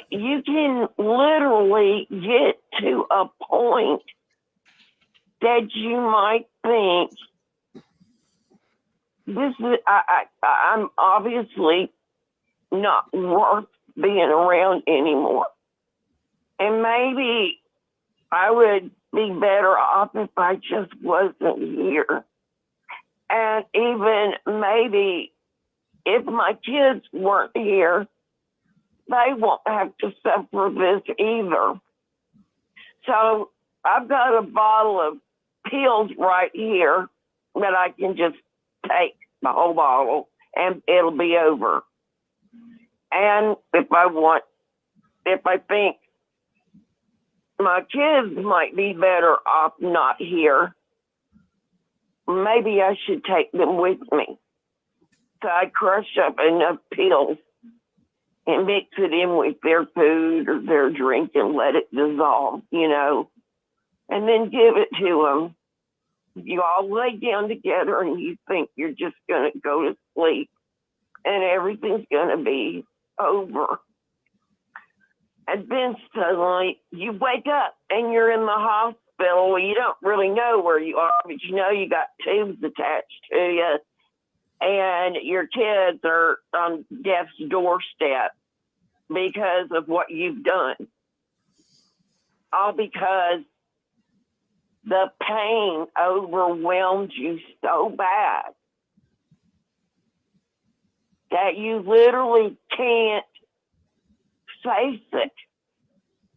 G: you can literally get to a point that you might think, this is, I'm obviously not worth being around anymore. And maybe I would be better off if I just wasn't here. And even maybe if my kids weren't here, they won't have to suffer this either. So I've got a bottle of pills right here that I can just take the whole bottle and it'll be over. And if I think my kids might be better off not here, maybe I should take them with me. So I crush up enough pills and mix it in with their food or their drink and let it dissolve, and then give it to them. You all lay down together and you think you're just going to go to sleep and everything's going to be over. And then suddenly you wake up and you're in the hospital. Well, you don't really know where you are, but you know you got tubes attached to you, and your kids are on death's doorstep because of what you've done. All because the pain overwhelmed you so bad that you literally can't face it.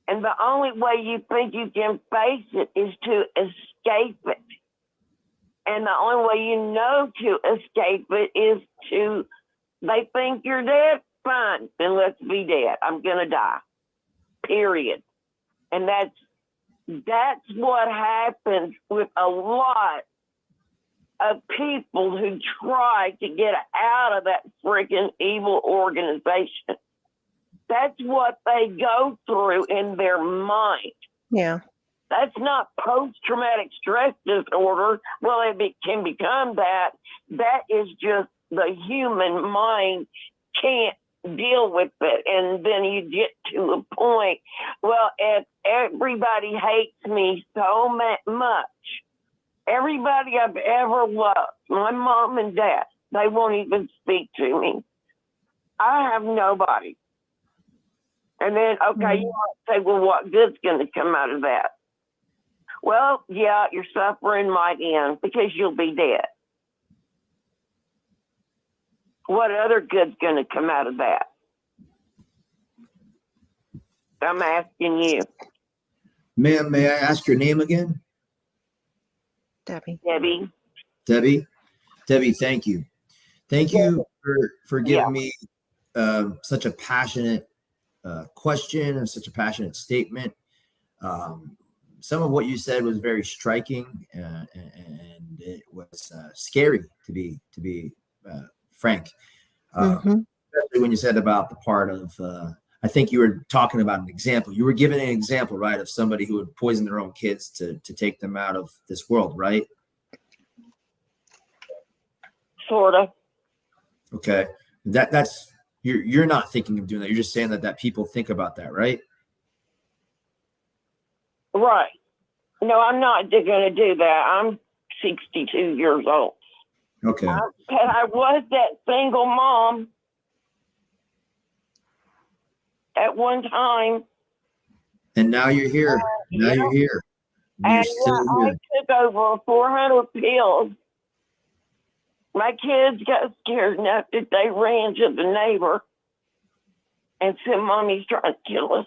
G: And the only way you think you can face it is to escape it. And the only way you know to escape it is they think you're dead, fine, then let's be dead. I'm going to die, period. And that's what happens with a lot of people who try to get out of that freaking evil organization. That's what they go through in their mind.
C: Yeah.
G: That's not post-traumatic stress disorder. Well, it can become that. That is just the human mind can't deal with it. And then you get to a point, well, if everybody hates me so much, everybody I've ever loved, my mom and dad, they won't even speak to me. I have nobody. And then, okay, you might say, well, what good's going to come out of that? Well, yeah, your suffering might end because you'll be dead. What other good's going to come out of that? I'm asking you.
D: Ma'am, may I ask your name again?
C: Debbie.
G: Debbie.
D: Debbie, thank you. Thank you for giving me such a passionate question and such a passionate statement. Some of what you said was very striking, and it was scary to be frank. Especially when you said about the part of, I think you were talking about an example. You were giving an example, right, of somebody who would poison their own kids to take them out of this world, right?
G: Sort of.
D: Okay, that's you're not thinking of doing that. You're just saying that people think about that, right?
G: Right. No, I'm not going to do that. I'm 62 years old.
D: Okay.
G: I was that single mom at one time.
D: And now you're here. You're here. You're still here.
G: I took over 400 pills. My kids got scared enough that they ran to the neighbor and said, Mommy's trying to kill us.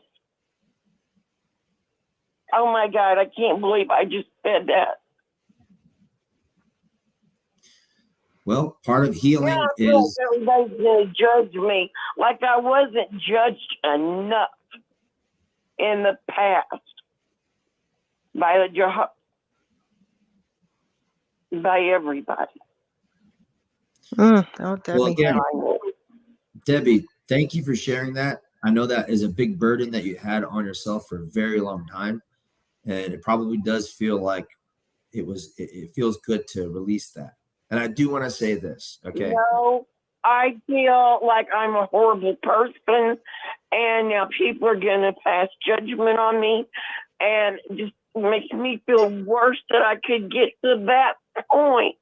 G: Oh my God, I can't believe I just said that.
D: Well, part of healing is...
G: Like everybody's going to judge me like I wasn't judged enough in the past by the job, by everybody.
C: Oh, Debbie.
D: Well, again, Debbie, thank you for sharing that. I know that is a big burden that you had on yourself for a very long time. And it probably does feel like it feels good to release that. And I do want to say this, okay?
G: No, I feel like I'm a horrible person, and now people are going to pass judgment on me, and it just makes me feel worse that I could get to that point.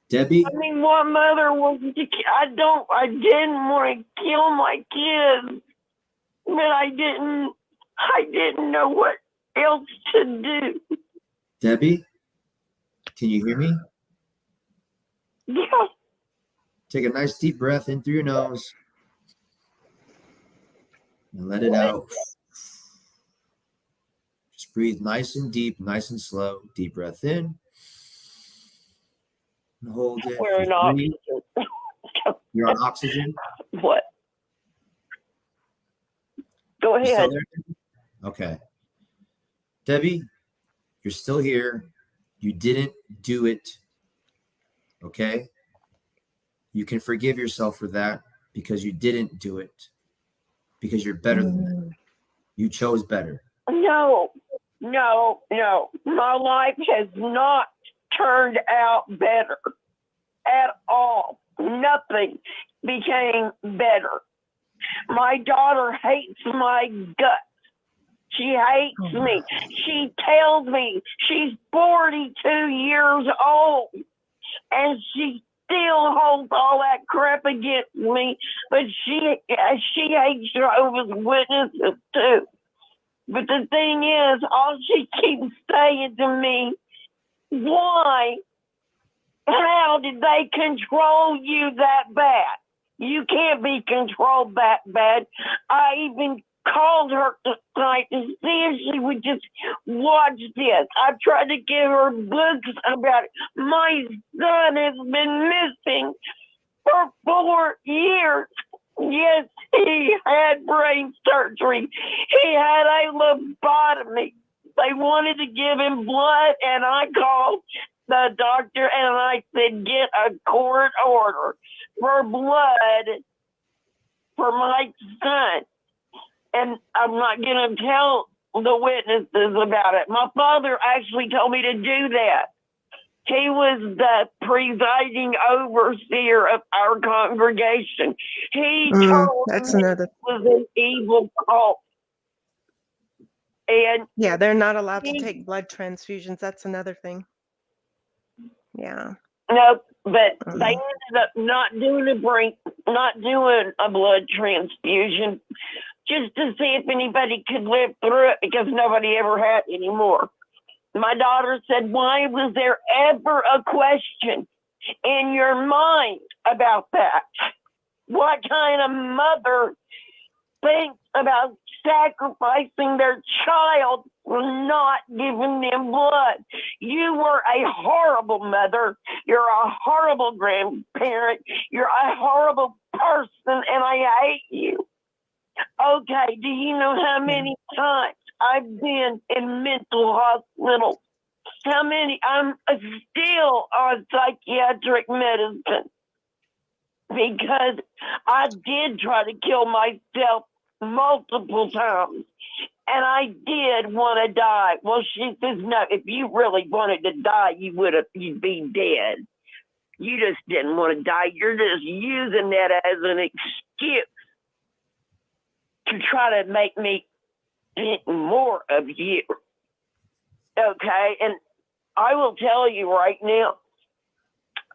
D: Debbie?
G: I mean, what mother was... I didn't want to kill my kids, but I didn't know what else to do.
D: Debbie, can you hear me?
G: Yeah.
D: Take a nice deep breath in through your nose and let it out. Just breathe nice and deep, nice and slow. Deep breath in. And hold it.
G: We're on oxygen.
D: You're on oxygen?
G: What? Go ahead.
D: Okay. Debbie, you're still here. You didn't do it. Okay? You can forgive yourself for that because you didn't do it. Because you're better than that. You chose better.
G: No. My life has not turned out better at all. Nothing became better. My daughter hates my guts. She hates me. She tells me she's 42 years old and she still holds all that crap against me, but she hates Jehovah's Witnesses too. But the thing is, all she keeps saying to me, why? How did they control you that bad? You can't be controlled that bad. I even called her tonight to see if she would just watch this. I've tried to give her books about it. My son has been missing for 4 years. Yes, he had brain surgery. He had a lobotomy. They wanted to give him blood, and I called the doctor and I said, get a court order for blood for my son. And I'm not going to tell the witnesses about it. My father actually told me to do that. He was the presiding overseer of our congregation. He told
C: That's
G: me
C: another.
G: it was an evil cult. And
C: yeah, they're not allowed to take blood transfusions. That's another thing. Yeah.
G: No, but they ended up not doing a blood transfusion just to see if anybody could live through it because nobody ever had anymore. My daughter said, why was there ever a question in your mind about that? What kind of mother thinks about sacrificing their child for not giving them blood? You were a horrible mother. You're a horrible grandparent. You're a horrible person, and I hate you. Okay, do you know how many times I've been in mental hospital? How many? I'm still on psychiatric medicine because I did try to kill myself multiple times. And I did want to die. Well, she says, no, if you really wanted to die, you'd be dead. You just didn't want to die. You're just using that as an excuse to try to make me think more of you. Okay, and I will tell you right now,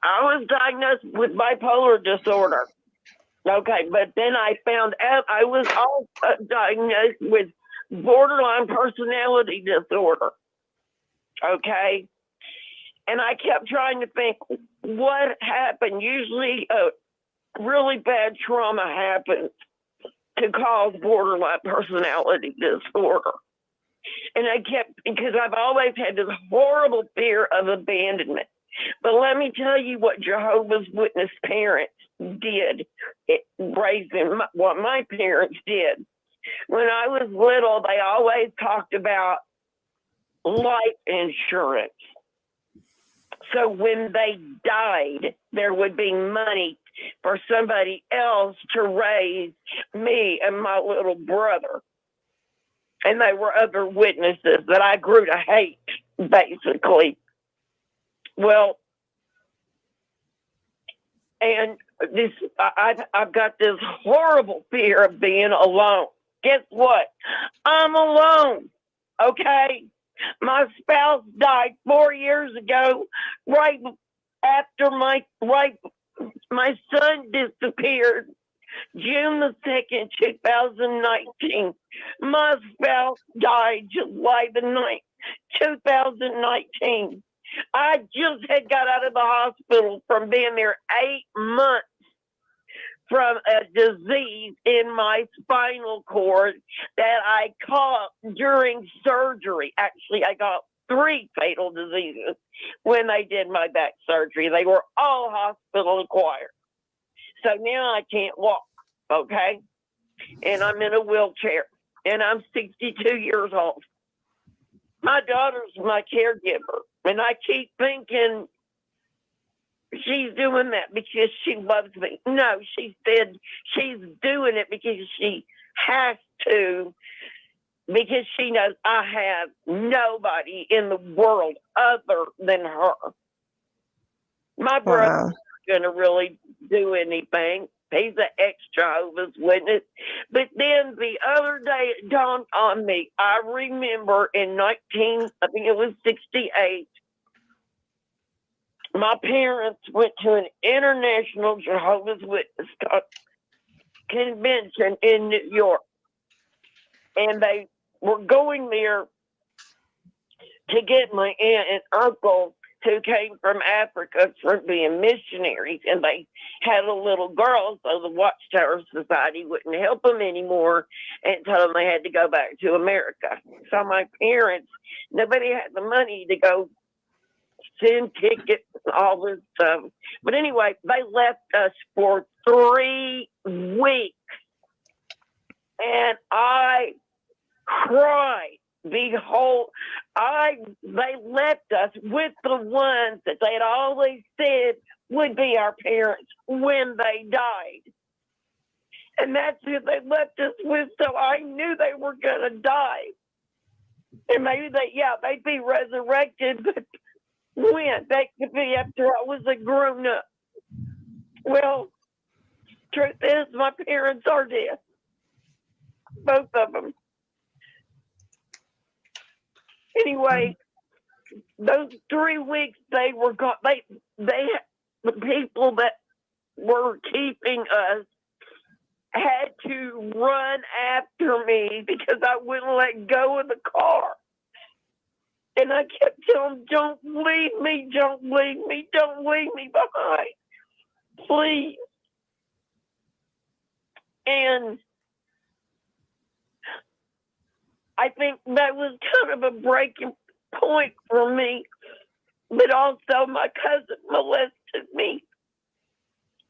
G: I was diagnosed with bipolar disorder. Okay, but then I found out I was also diagnosed with borderline personality disorder. Okay, and I kept trying to think what happened. Usually a really bad trauma happens to cause borderline personality disorder. And because I've always had this horrible fear of abandonment. But let me tell you what Jehovah's Witness parents did, raising what my parents did. When I was little, they always talked about life insurance. So when they died, there would be money for somebody else to raise me and my little brother. And they were other witnesses that I grew to hate, basically. Well, and I've got this horrible fear of being alone. Guess what? I'm alone. Okay? My spouse died 4 years ago, right after my son disappeared. June the 2nd, 2019. My spouse died July the 9th, 2019. I just had got out of the hospital from being there 8 months from a disease in my spinal cord that I caught during surgery. Actually, I got 3 fatal diseases when they did my back surgery. They were all hospital acquired. So now I can't walk, okay? And I'm in a wheelchair, and I'm 62 years old. My daughter's my caregiver, and I keep thinking she's doing that because she loves me. No, she said she's doing it because she has to, because she knows I have nobody in the world other than her. My brother's not going to really do anything. He's an ex-Jehovah's Witness. But then the other day it dawned on me. I remember in 1968, my parents went to an international Jehovah's Witness convention in New York. And they were going there to get my aunt and uncle who came from Africa from being missionaries, and they had a little girl, so the Watchtower Society wouldn't help them anymore and told them they had to go back to America. So my parents, nobody had the money to go send tickets and all this stuff. But anyway, they left us for 3 weeks, and I cried. Behold, they left us with the ones that they'd always said would be our parents when they died. And that's who they left us with, so I knew they were going to die. And maybe they'd be resurrected, but when? That could be after I was a grown-up. Well, truth is, my parents are dead. Both of them. Anyway, those 3 weeks they were gone. The people that were keeping us had to run after me because I wouldn't let go of the car. And I kept telling them, don't leave me, don't leave me, don't leave me behind. Please. And I think that was kind of a breaking point for me. But also, my cousin molested me.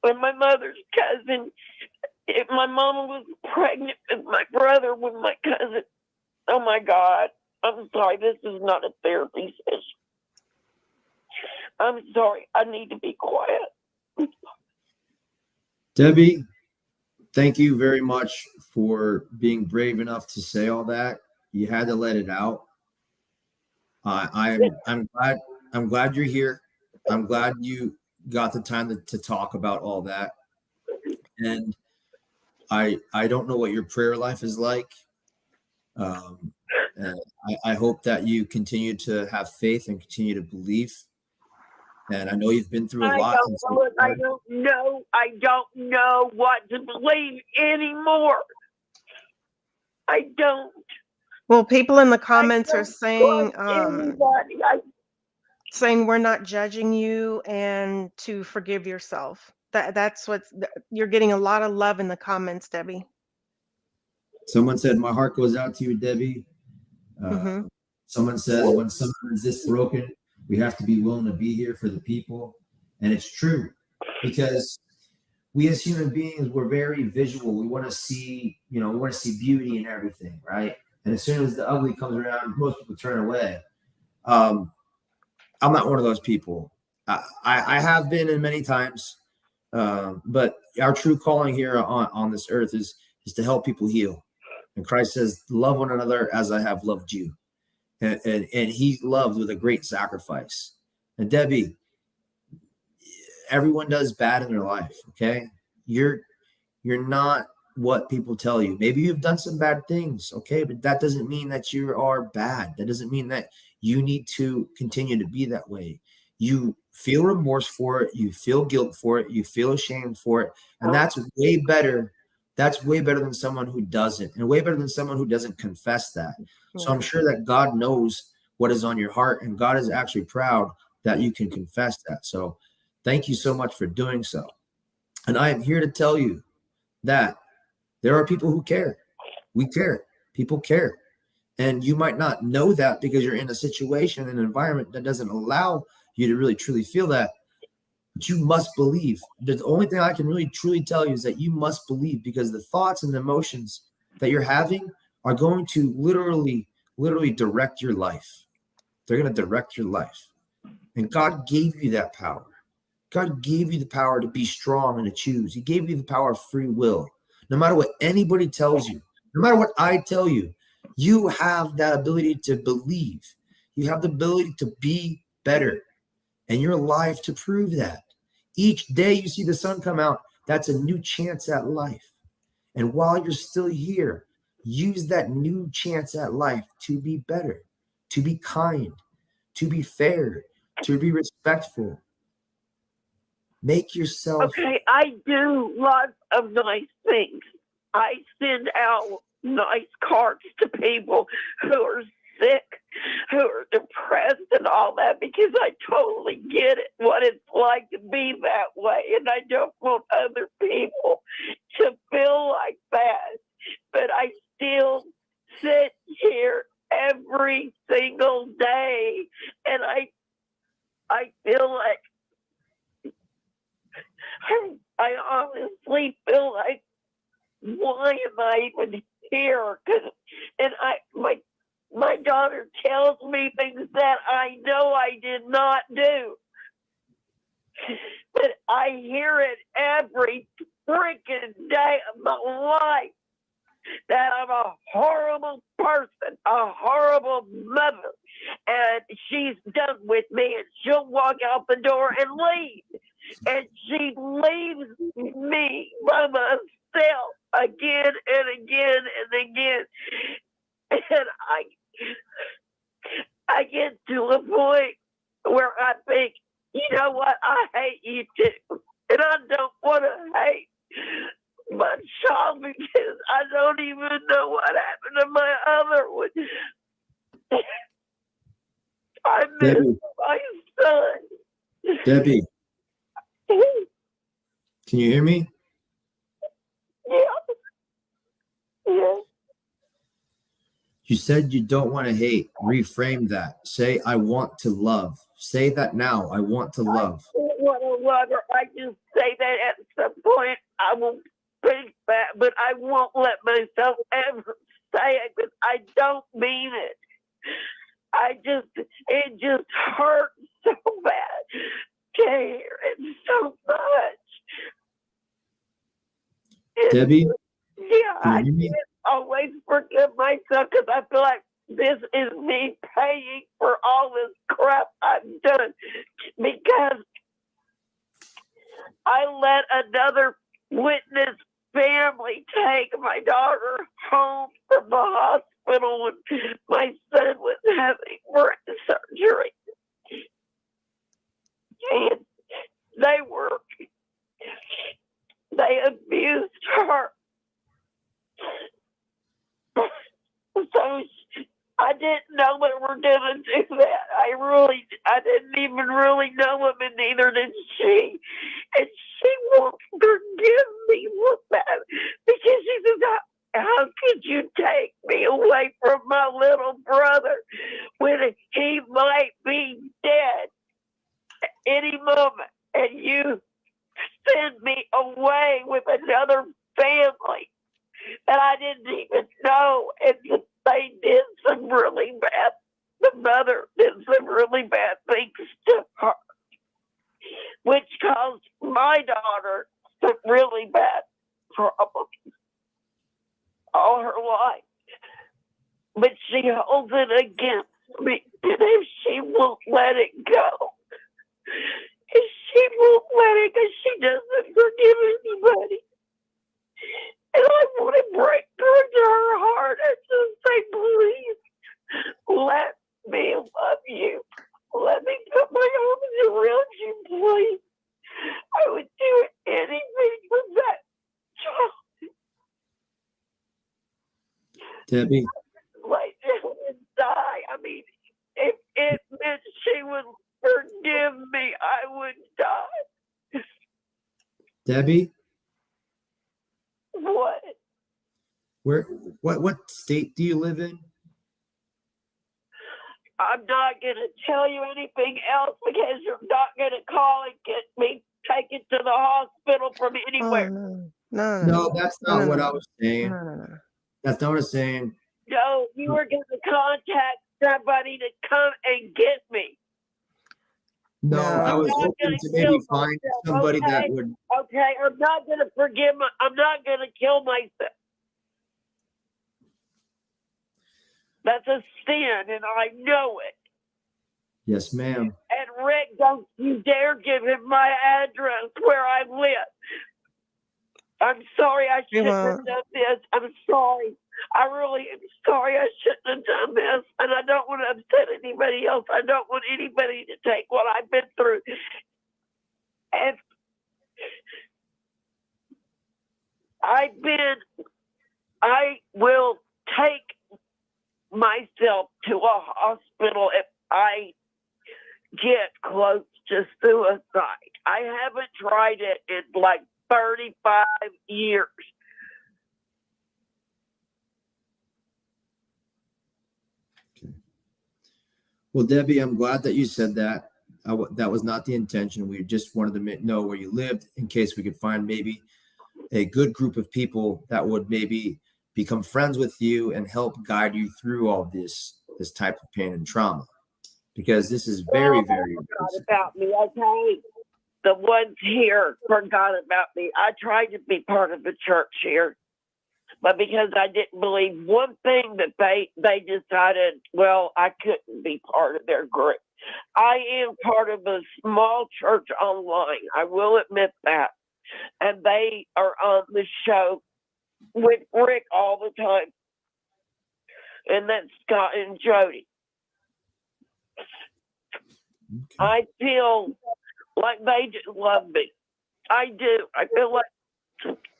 G: And my mother's cousin, my mama was pregnant with my brother with my cousin. Oh my God. I'm sorry, this is not a therapy session. I'm sorry, I need to be quiet.
D: Debbie, thank you very much for being brave enough to say all that. You had to let it out. I'm glad you're here. I'm glad you got the time to talk about all that. And I don't know what your prayer life is like. And I hope that you continue to have faith and continue to believe. And I know you've been through a lot.
G: I don't know what to believe anymore. I don't.
C: Well, people in the comments are saying
G: Anybody.
C: saying we're not judging you and to forgive yourself. That's what's you're getting a lot of love in the comments, Debbie.
D: Someone said, my heart goes out to you, Debbie.
C: Mm-hmm.
D: Someone says, when someone is this broken, we have to be willing to be here for the people. And it's true, because we as human beings, we're very visual. We want to see, we want to see beauty in everything, right? And as soon as the ugly comes around, most people turn away. I'm not one of those people. I have been in many times, but our true calling here on this earth is to help people heal. And Christ says, love one another as I have loved you. And he loved with a great sacrifice. And Debbie, everyone does bad in their life, okay? You're not what people tell you. Maybe you've done some bad things, okay? But that doesn't mean that you are bad. That doesn't mean that you need to continue to be that way. You feel remorse for it. You feel guilt for it. You feel ashamed for it. And that's way better. That's way better than someone who doesn't, and way better than someone who doesn't confess that.
C: Yeah.
D: So I'm sure that God knows what is on your heart, and God is actually proud that you can confess that. So thank you so much for doing so. And I am here to tell you that there are people who care. We care. People care. And you might not know that because you're in a situation, an environment that doesn't allow you to really truly feel that. But you must believe. The only thing I can really truly tell you is that you must believe, because the thoughts and the emotions that you're having are going to literally direct your life. They're going to direct your life. And God gave you that power. God gave you the power to be strong and to choose. He gave you the power of free will. No matter what anybody tells you, no matter what I tell you, you have that ability to believe. You have the ability to be better. And you're alive to prove that. Each day you see the sun come out, that's a new chance at life. And while you're still here, use that new chance at life to be better, to be kind, to be fair, to be respectful. Make yourself.
G: Okay, I do lots of nice things. I send out nice cards to people who are sick, who are depressed and all that, because I totally get it, what it's like to be that way. And I don't want other people to feel like that. But I still sit here every single day, and I feel like I honestly feel like, why am I even here? And my daughter tells me things that I know I did not do. But I hear it every freaking day of my life, that I'm a horrible person, a horrible mother. And she's done with me, and she'll walk out the door and leave. And she leaves me by myself again and again and again. And I get to a point where I think, you know what, I hate you too. And I don't want to hate my child, because I don't even know what happened to my other one. I miss my son.
D: Debbie, can you hear me?
G: Yeah.
D: You said you don't want to hate. Reframe that. Say, I want to love. Say that now. I want to love.
G: I don't want to love her. I just say that at some point I will think that, but I won't let myself ever say it because I don't mean it. It just hurts so bad to hear it so much.
D: Debbie?
G: Yeah,
D: Can
G: I
D: you hear me?
G: can't always forgive myself because I feel like this is me paying for all this crap I've done because I let another witness family take my daughter home from the hospital when my son was having brain surgery. And they abused her. So I didn't know they were gonna do that. I didn't even really know him, and neither did she. And she won't forgive me for that because she says, "How could you take me away from my little brother when he might be dead any moment, and you send me away with another family that I didn't even know?" And they did some really bad. The mother did some really bad things to her, which caused my daughter some really bad problems all her life. But she holds it against me, and if she won't let it go, if she won't let it go, she doesn't forgive anybody. And I want to break through to her heart and just say, please, let me love you. Let me put my arms around you, please. I would do anything for that child.
D: Debbie?
G: Like, it would die. I mean, if it meant she would forgive me, I would die.
D: Debbie?
G: What?
D: What state do you live in?
G: I'm not going to tell you anything else because you're not going to call and get me taken to the hospital from anywhere.
D: No, that's not what I was saying.
C: No.
D: That's not what I was saying.
G: No, you were going to contact somebody to come and get me.
D: No, I was
G: I'm not
D: hoping
G: gonna
D: to maybe
G: kill
D: find
G: myself,
D: somebody that
G: okay?
D: would.
G: Okay, I'm not going to I'm not going to kill myself. That's a sin, and I know it.
D: Yes, ma'am.
G: And Rick, don't you dare give him my address where I live. I'm sorry I shouldn't have done this. I'm sorry. I really am sorry I shouldn't have done this. And I don't want to upset anybody else. I don't want anybody to take what I've been through. And I will take myself to a hospital if I get close to suicide. I haven't tried it in like 35 years.
D: Okay. Well, Debbie, I'm glad that you said that. That was not the intention. We just wanted to know where you lived in case we could find maybe a good group of people that would maybe become friends with you and help guide you through all this type of pain and trauma, because this is very, very
G: forgot about me. Okay, the ones here forgot about me. I tried to be part of the church here, but because I didn't believe one thing that they decided, well, I couldn't be part of their group. I am part of a small church online. I will admit that. And they are on the show with Rick all the time. And that's Scott and Jody.
D: Okay.
G: I feel like they just love me. I do. I feel like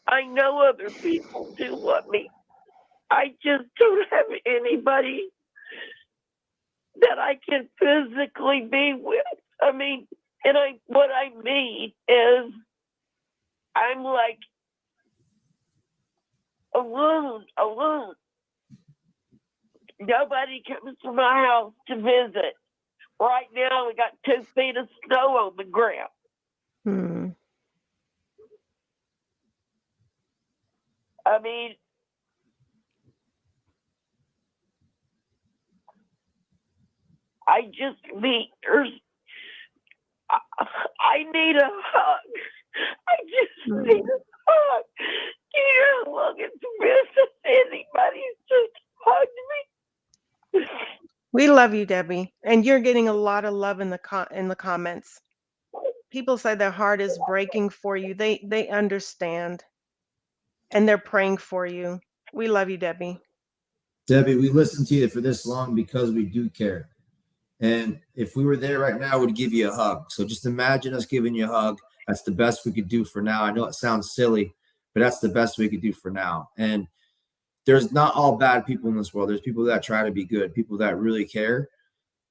G: I know other people do love me. I just don't have anybody that I can physically be with. I mean, and what I mean is I'm like alone. Nobody comes to my house to visit. Right now, we got 2 feet of snow on the ground.
C: Hmm.
G: I mean, I just need, I need a hug. I just need a hug. You know how long it's been since anybody's just hugged me.
C: We love you, Debbie, and you're getting a lot of love in the comments. People say their heart is breaking for you. They understand, and they're praying for you. We love you, Debbie.
D: Debbie, we listened to you for this long because we do care. And if we were there right now, we'd give you a hug. So just imagine us giving you a hug. That's the best we could do for now. I know it sounds silly, but that's the best we could do for now. And there's not all bad people in this world. There's people that try to be good, people that really care.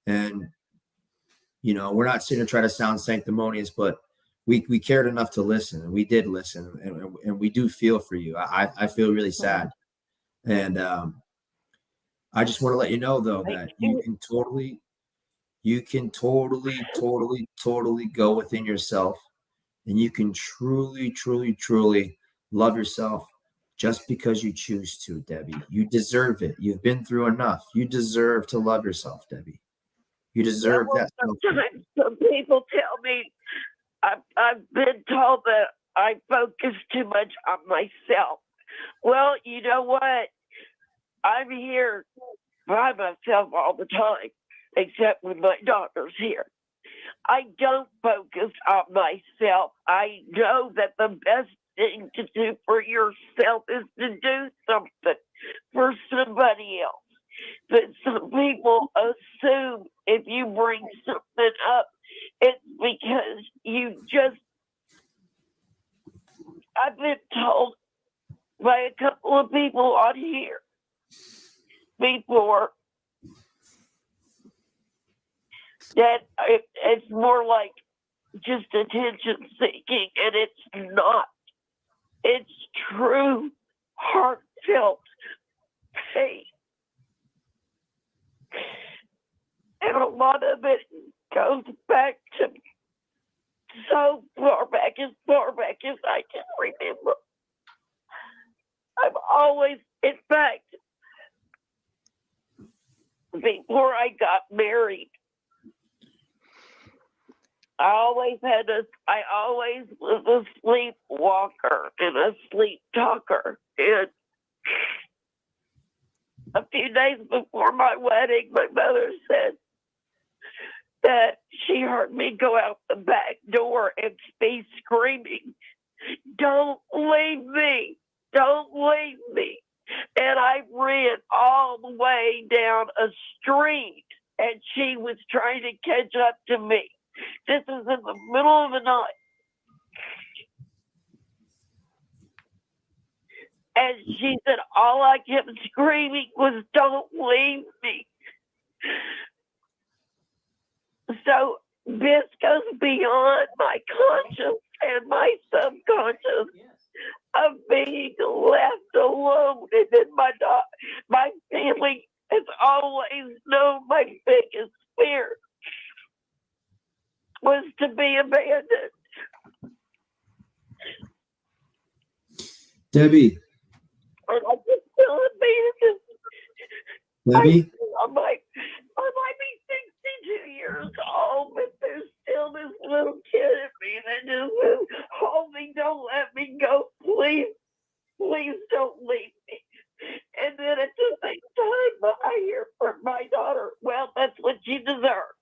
D: And, you know, we're not sitting to try to sound sanctimonious, but we cared enough to listen. And we did listen. And we do feel for you. I feel really sad. And I just want to let you know, though, that you can totally go within yourself, and you can truly love yourself just because you choose to, Debbie. You deserve it. You've been through enough. You deserve to love yourself, Debbie. You deserve that.
G: Sometimes some people tell me I've been told that I focus too much on myself. Well, you know what? I'm here by myself all the time, except when my daughter's here. I don't focus on myself. I know that the best thing to do for yourself is to do something for somebody else. But some people assume if you bring something up, it's because you just, I've been told by a couple of people on here before that it's more like just attention seeking, and it's not. It's true, heartfelt pain. And a lot of it goes back to so far back as I can remember. I've always, in fact, before I got married, I always was a sleepwalker and a sleep talker. And a few days before my wedding, my mother said that she heard me go out the back door and be screaming, "Don't leave me! Don't leave me!" And I ran all the way down a street, and she was trying to catch up to me. This is in the middle of the night. And she said, all I kept screaming was, "Don't leave me." So this goes beyond my conscious and my subconscious of being left alone. And then my family has always known my biggest fear was to be abandoned.
D: Debbie.
G: And I just feel abandoned.
D: Debbie?
G: I might be 62 years old, but there's still this little kid in me that just says, "Hold me, don't let me go. Please, please don't leave me." And then at the same time, I hear from my daughter, "Well, that's what you deserve."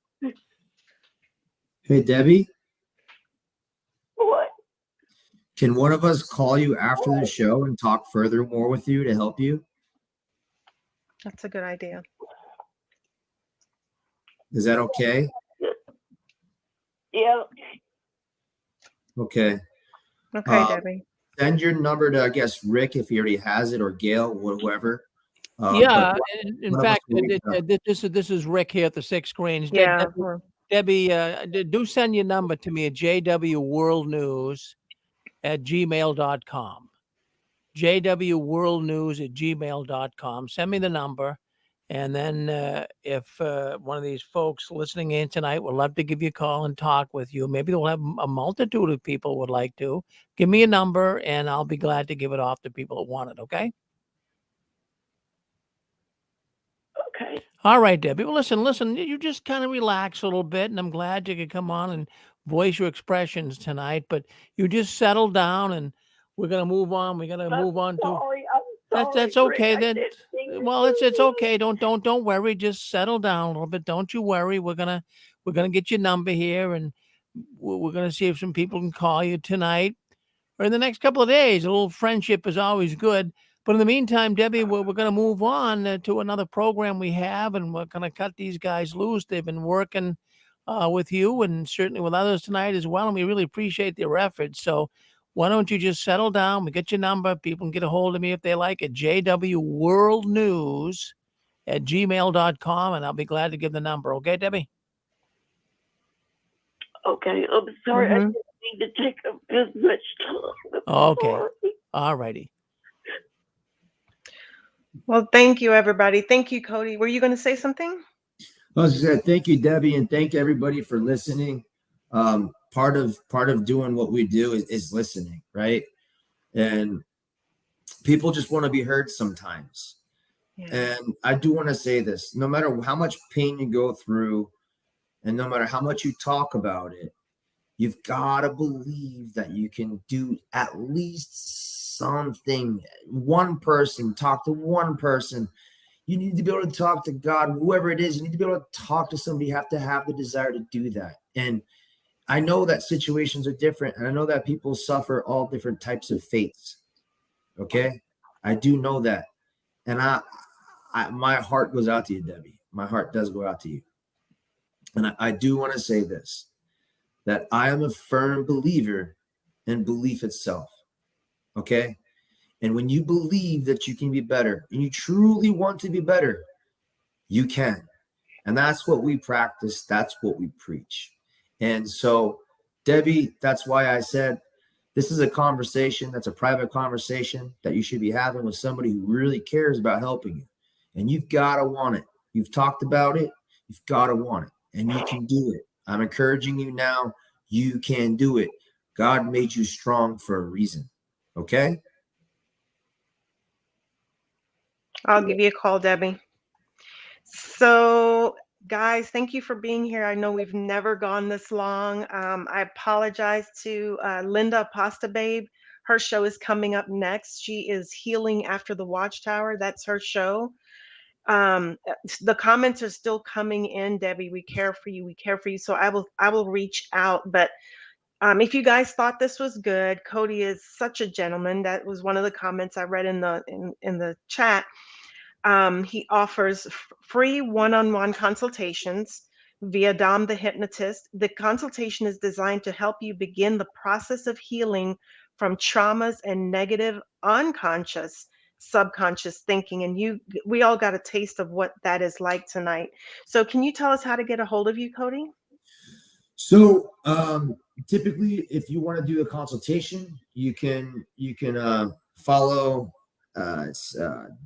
D: Hey, Debbie?
G: What?
D: Can one of us call you after the show and talk further more with you to help you?
C: That's a good idea.
D: Is that okay?
G: Yeah.
D: Okay.
C: Okay, Debbie.
D: Send your number to, I guess, Rick if he already has it, or Gail, whoever.
B: Yeah. In fact, this is Rick here at the Six Screens.
C: Yeah.
B: Debbie, do send your number to me at jwworldnews@gmail.com. jwworldnews@gmail.com. Send me the number, And then if one of these folks listening in tonight would love to give you a call and talk with you, maybe we'll have a multitude of people would like to. Give me a number, and I'll be glad to give it off to people that want it, okay?
G: Okay.
B: All right, Debbie. Well, listen, you just kind of relax a little bit, and I'm glad you could come on and voice your expressions tonight, but you just settle down, and we're going to move on. We're going to move on to...
G: Sorry, I'm
B: That's
G: sorry, Rick.
B: okay
G: I
B: then.
G: didn't mean to
B: Well, it's okay. Don't worry. Just settle down a little bit. Don't you worry. We're gonna get your number here, and we're gonna see if some people can call you tonight or in the next couple of days. A little friendship is always good. But in the meantime, Debbie, we're gonna move on to another program we have, and we're gonna cut these guys loose. They've been working with you and certainly with others tonight as well, and we really appreciate their efforts. So why don't you just settle down? We get your number. People can get a hold of me if they like at jwworldnews@gmail.com, and I'll be glad to give the number. Okay, Debbie?
G: Okay, I'm sorry. I
C: Mhm.
G: didn't mean to take up this much time. I'm
B: Okay.
G: sorry.
B: All righty.
C: Well, thank you, everybody. Thank you, Cody. Were you going to say something?
D: I was just saying, thank you, Debbie, and thank everybody for listening. Part of doing what we do is listening, right? And people just want to be heard sometimes.
C: Yeah.
D: And I do want to say this: no matter how much pain you go through, and no matter how much you talk about it, you've got to believe that you can do at least something. One person, talk to one person. You need to be able to talk to God, whoever it is. You need to be able to talk to somebody. You have to have the desire to do that. And I know that situations are different, and I know that people suffer all different types of fates. Okay, I do know that, and I my heart goes out to you, Debbie. My heart does go out to you, and I do want to say this: that I am a firm believer in belief itself. Okay, and when you believe that you can be better, and you truly want to be better, you can. And that's what we practice. That's what we preach. And so, Debbie, that's why I said this is a conversation that's a private conversation that you should be having with somebody who really cares about helping you. And you've got to want it. You've talked about it. You've got to want it. And you can do it. I'm encouraging you now. You can do it. God made you strong for a reason. Okay?
C: I'll give you a call, Debbie. So, guys, thank you for being here. I know we've never gone this long. I apologize to Linda Pasta Babe. Her show is coming up next. She is Healing After the Watchtower. That's her show. The comments are still coming in, Debbie. We care for you. We care for you. So I will reach out. But if you guys thought this was good, Cody is such a gentleman. That was one of the comments I read in the chat. He offers free one-on-one consultations via Dom the Hypnotist. The consultation is designed to help you begin the process of healing from traumas and negative unconscious subconscious thinking. And we all got a taste of what that is like tonight. So can you tell us how to get a hold of you, Cody?
D: So typically, if you want to do a consultation, you can follow it's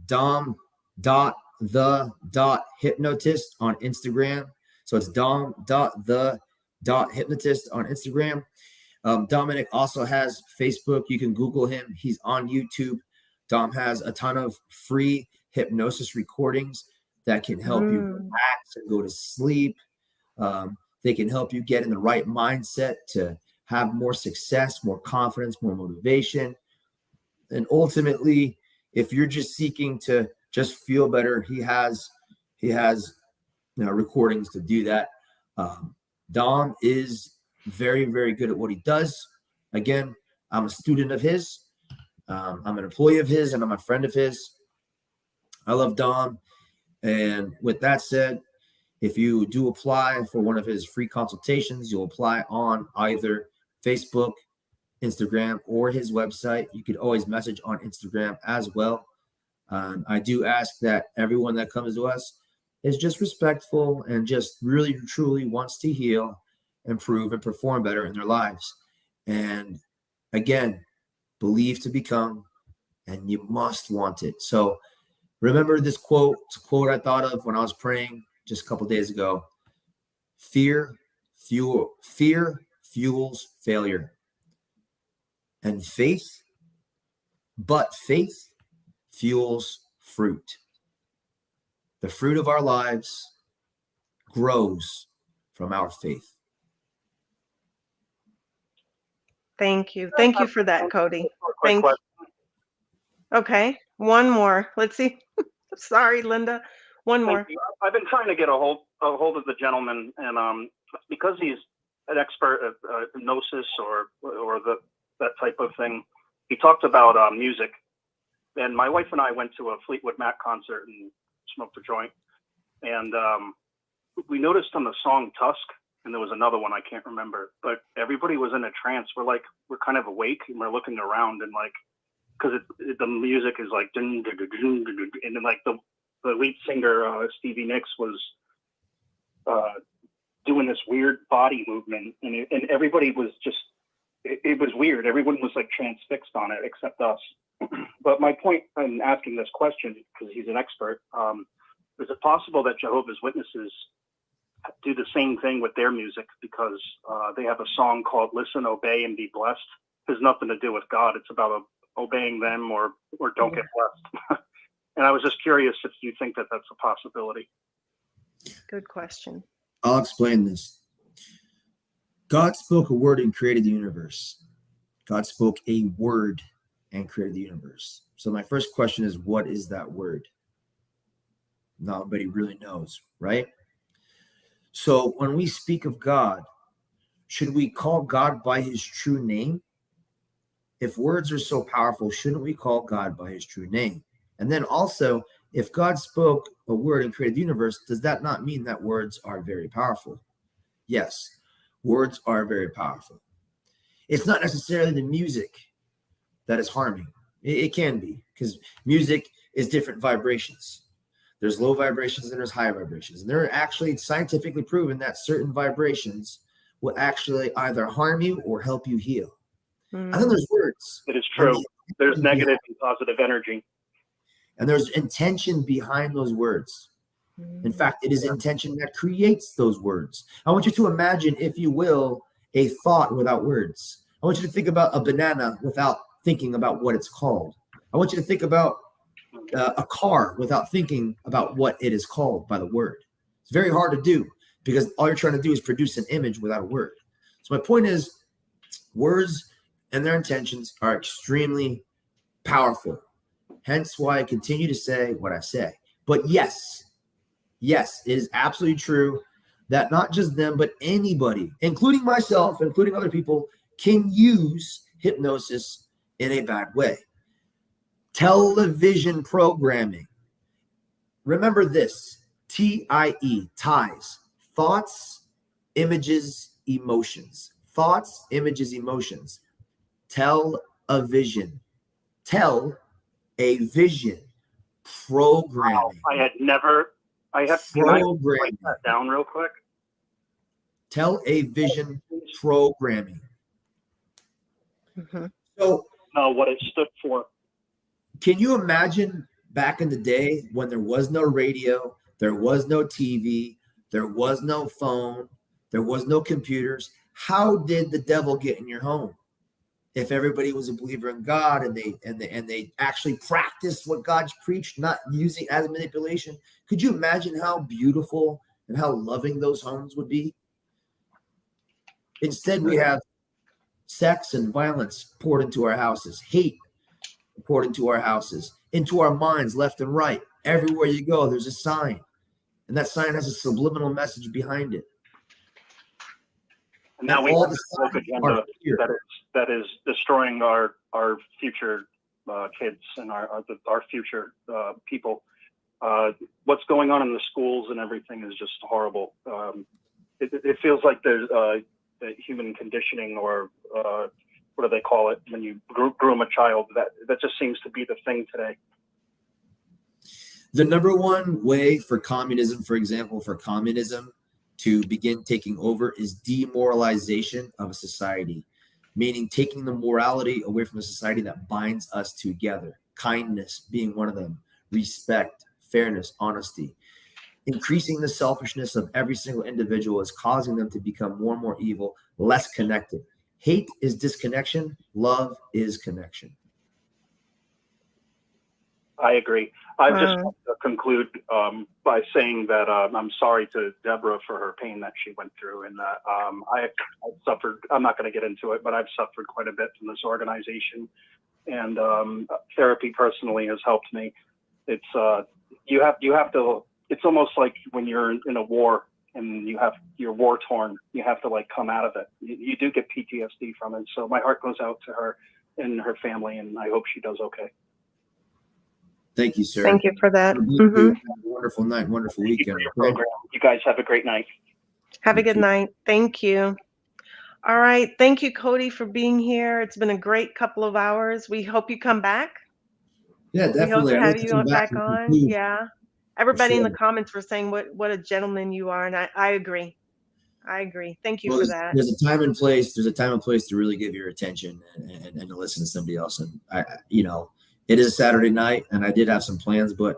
D: dom.the.hypnotist on Instagram. So it's dom.the.hypnotist on Instagram. Dominic also has Facebook. You can Google him. He's on YouTube. Dom has a ton of free hypnosis recordings that can help you relax and go to sleep. They can help you get in the right mindset to have more success, more confidence, more motivation. And ultimately, if you're just seeking to just feel better, he has recordings to do that. Dom is very, very good at what he does. Again, I'm a student of his. I'm an employee of his, and I'm a friend of his. I love Dom. And with that said, if you do apply for one of his free consultations, you'll apply on either Facebook, Instagram, or his website. You could always message on Instagram as well. I do ask that everyone that comes to us is just respectful and just really, truly wants to heal, improve, and perform better in their lives. And again, believe to become, and you must want it. So Remember this quote? It's a quote I thought of when I was praying just a couple days ago. Fear fuels failure. And faith fuels fruit. The fruit of our lives grows from our faith.
C: Thank you. Thank you for that, Cody.
H: Quick
C: Thank you.
H: question.
C: Okay, one more. Let's see. Sorry, Linda. One more.
H: Thank you. I've been trying to get a hold of the gentleman, and because he's an expert at hypnosis or that type of thing, he talked about music. And my wife and I went to a Fleetwood Mac concert and smoked a joint, and we noticed on the song Tusk, and there was another one I can't remember, but everybody was in a trance. We're kind of awake, and we're looking around, and like, because the music is like, dun, dun, dun, dun, dun, dun, and then like the lead singer Stevie Nicks was doing this weird body movement, and everybody was just, it was weird. Everyone was like transfixed on it except us. But my point in asking this question, because he's an expert, is it possible that Jehovah's Witnesses do the same thing with their music, because they have a song called "Listen, Obey, and Be Blessed"? It has nothing to do with God. It's about obeying them or don't get blessed. And I was just curious if you think that that's a possibility.
C: Good question.
D: I'll explain this. God spoke a word and created the universe. God spoke a word and created the universe. So my first question is, what is that word? Nobody really knows, right? So when we speak of God, should we call God by his true name? If words are so powerful, shouldn't we call God by his true name? And then also, if God spoke a word and created the universe, does that not mean that words are very powerful? Yes, words are very powerful. It's not necessarily the music that is harming. It can be, because music is different vibrations. There's low vibrations and there's high vibrations. And they're actually scientifically proven that certain vibrations will actually either harm you or help you heal. I think there's words.
H: It is true. There's negative and positive energy.
D: And there's intention behind those words. In fact, it is intention that creates those words. I want you to imagine, if you will, a thought without words. I want you to think about a banana without thinking about what it's called. I want you to think about a car without thinking about what it is called by the word. It's very hard to do, because all you're trying to do is produce an image without a word. So my point is, words and their intentions are extremely powerful. Hence why I continue to say what I say. But yes, it is absolutely true that not just them, but anybody, including myself, including other people, can use hypnosis in a bad way. Television programming. Remember this, TIE, ties, thoughts, images, emotions. Thoughts, images, emotions. Television. Tell a vision. Programming.
H: Wow, can I write that down real quick?
D: Tell a vision programming. So,
H: what it stood for.
D: Can you imagine back in the day when there was no radio, there was no TV, there was no phone, there was no computers? How did the devil get in your home? If everybody was a believer in God and they actually practiced what God's preached, not using as manipulation, could you imagine how beautiful and how loving those homes would be? Instead, we have sex and violence poured into our houses, hate poured into our houses, into our minds, left and right. Everywhere you go, there's a sign, and that sign has a subliminal message behind it.
H: And now we have this woke agenda that is destroying our future kids and our future people. What's going on in the schools and everything is just horrible. It feels like there's human conditioning, or what do they call it when you groom a child? That just seems to be the thing today.
D: The number one way for communism, for example, to begin taking over is demoralization of a society, meaning taking the morality away from a society that binds us together. Kindness being one of them, respect, fairness, honesty. Increasing the selfishness of every single individual is causing them to become more and more evil, less connected. Hate is disconnection. Love is connection.
H: I agree. I just
C: Wow.
H: want to conclude by saying that I'm sorry to Deborah for her pain that she went through, and that I've suffered. I'm not going to get into it, but I've suffered quite a bit from this organization, and therapy personally has helped me. It's you have to. It's almost like when you're in a war and you're war torn. You have to like come out of it. You do get PTSD from it. So my heart goes out to her and her family, and I hope she does okay.
D: Thank you, sir.
C: Thank you for that.
D: Have
C: Hmm.
D: a wonderful night, wonderful
H: Thank you
D: weekend.
H: for your program. You guys have a great night.
C: Have a
D: You
C: good
D: too.
C: night. Thank you. All right. Thank you, Cody, for being here. It's been a great couple of hours. We hope you come back.
D: Yeah,
C: We hope
D: definitely.
C: to
D: I'd like
C: have
D: to
C: you
D: come back
C: back
D: and
C: on.
D: conclude
C: Yeah.
D: for
C: Everybody in
D: sure.
C: the comments were saying what a gentleman you are, and I agree. I agree. Thank you
D: Well,
C: for that.
D: there's a time and place. There's a time and place to really give your attention and to listen to somebody else. And it is a Saturday night, and I did have some plans, but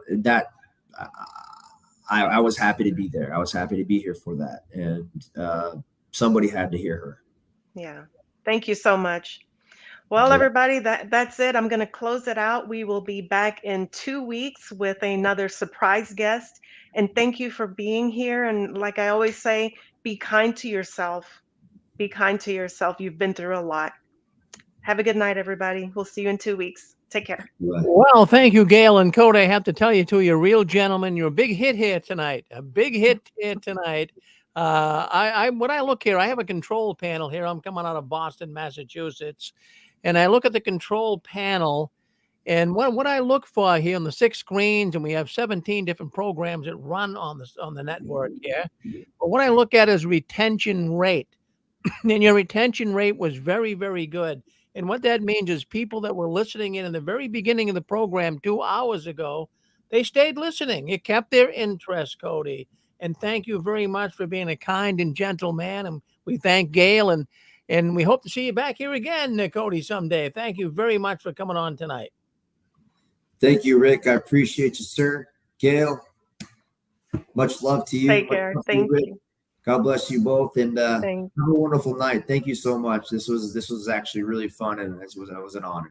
D: I was happy to be there. I was happy to be here for that, and somebody had to hear her.
C: Yeah. Thank you so much. Well,
D: Yeah.
C: everybody, that's it. I'm going to close it out. We will be back in 2 weeks with another surprise guest. And thank you for being here. And like I always say, be kind to yourself. Be kind to yourself. You've been through a lot. Have a good night, everybody. We'll see you in 2 weeks. Take care.
D: Right.
B: Well, thank you, Gail and Cody. I have to tell you, too, you're a real gentleman. You're a big hit here tonight. A big hit here tonight. When I look here, I have a control panel here. I'm coming out of Boston, Massachusetts, and I look at the control panel. And what I look for here on the 6 screens, and we have 17 different programs that run on the network here. But what I look at is retention rate. And your retention rate was very, very good. And what that means is people that were listening in the very beginning of the program 2 hours ago, they stayed listening. It kept their interest, Cody. And thank you very much for being a kind and gentle man. And we thank Gail, and we hope to see you back here again, Cody, someday. Thank you very much for coming on tonight.
D: Thank you, Rick. I appreciate you, sir. Gail, much love to you.
C: Take
D: Much
C: care.
D: love to you,
C: Thank
D: Rick.
C: you.
D: God bless you both, and have
C: Thank
D: a wonderful night. Thank you so much. This was actually really fun, and it was an honor.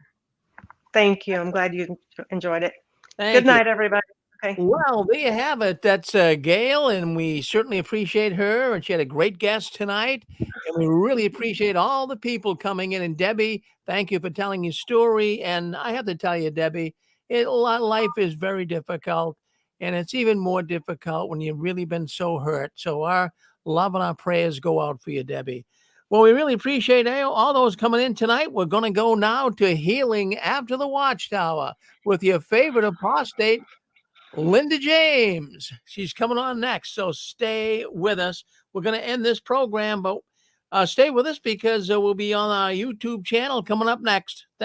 C: Thank you. I'm glad you enjoyed it.
B: Thank
C: Good
B: you.
C: night, everybody. Okay.
B: Well, there you have it. That's Gail, and we certainly appreciate her. And she had a great guest tonight. And we really appreciate all the people coming in. And Debbie, thank you for telling your story. And I have to tell you, Debbie, life is very difficult. And it's even more difficult when you've really been so hurt. So our love and our prayers go out for you, Debbie. Well, we really appreciate all those coming in tonight. We're going to go now to Healing After the Watchtower with your favorite apostate, Linda James. She's coming on next, so stay with us. We're going to end this program, but stay with us because we'll be on our YouTube channel coming up next. Thanks.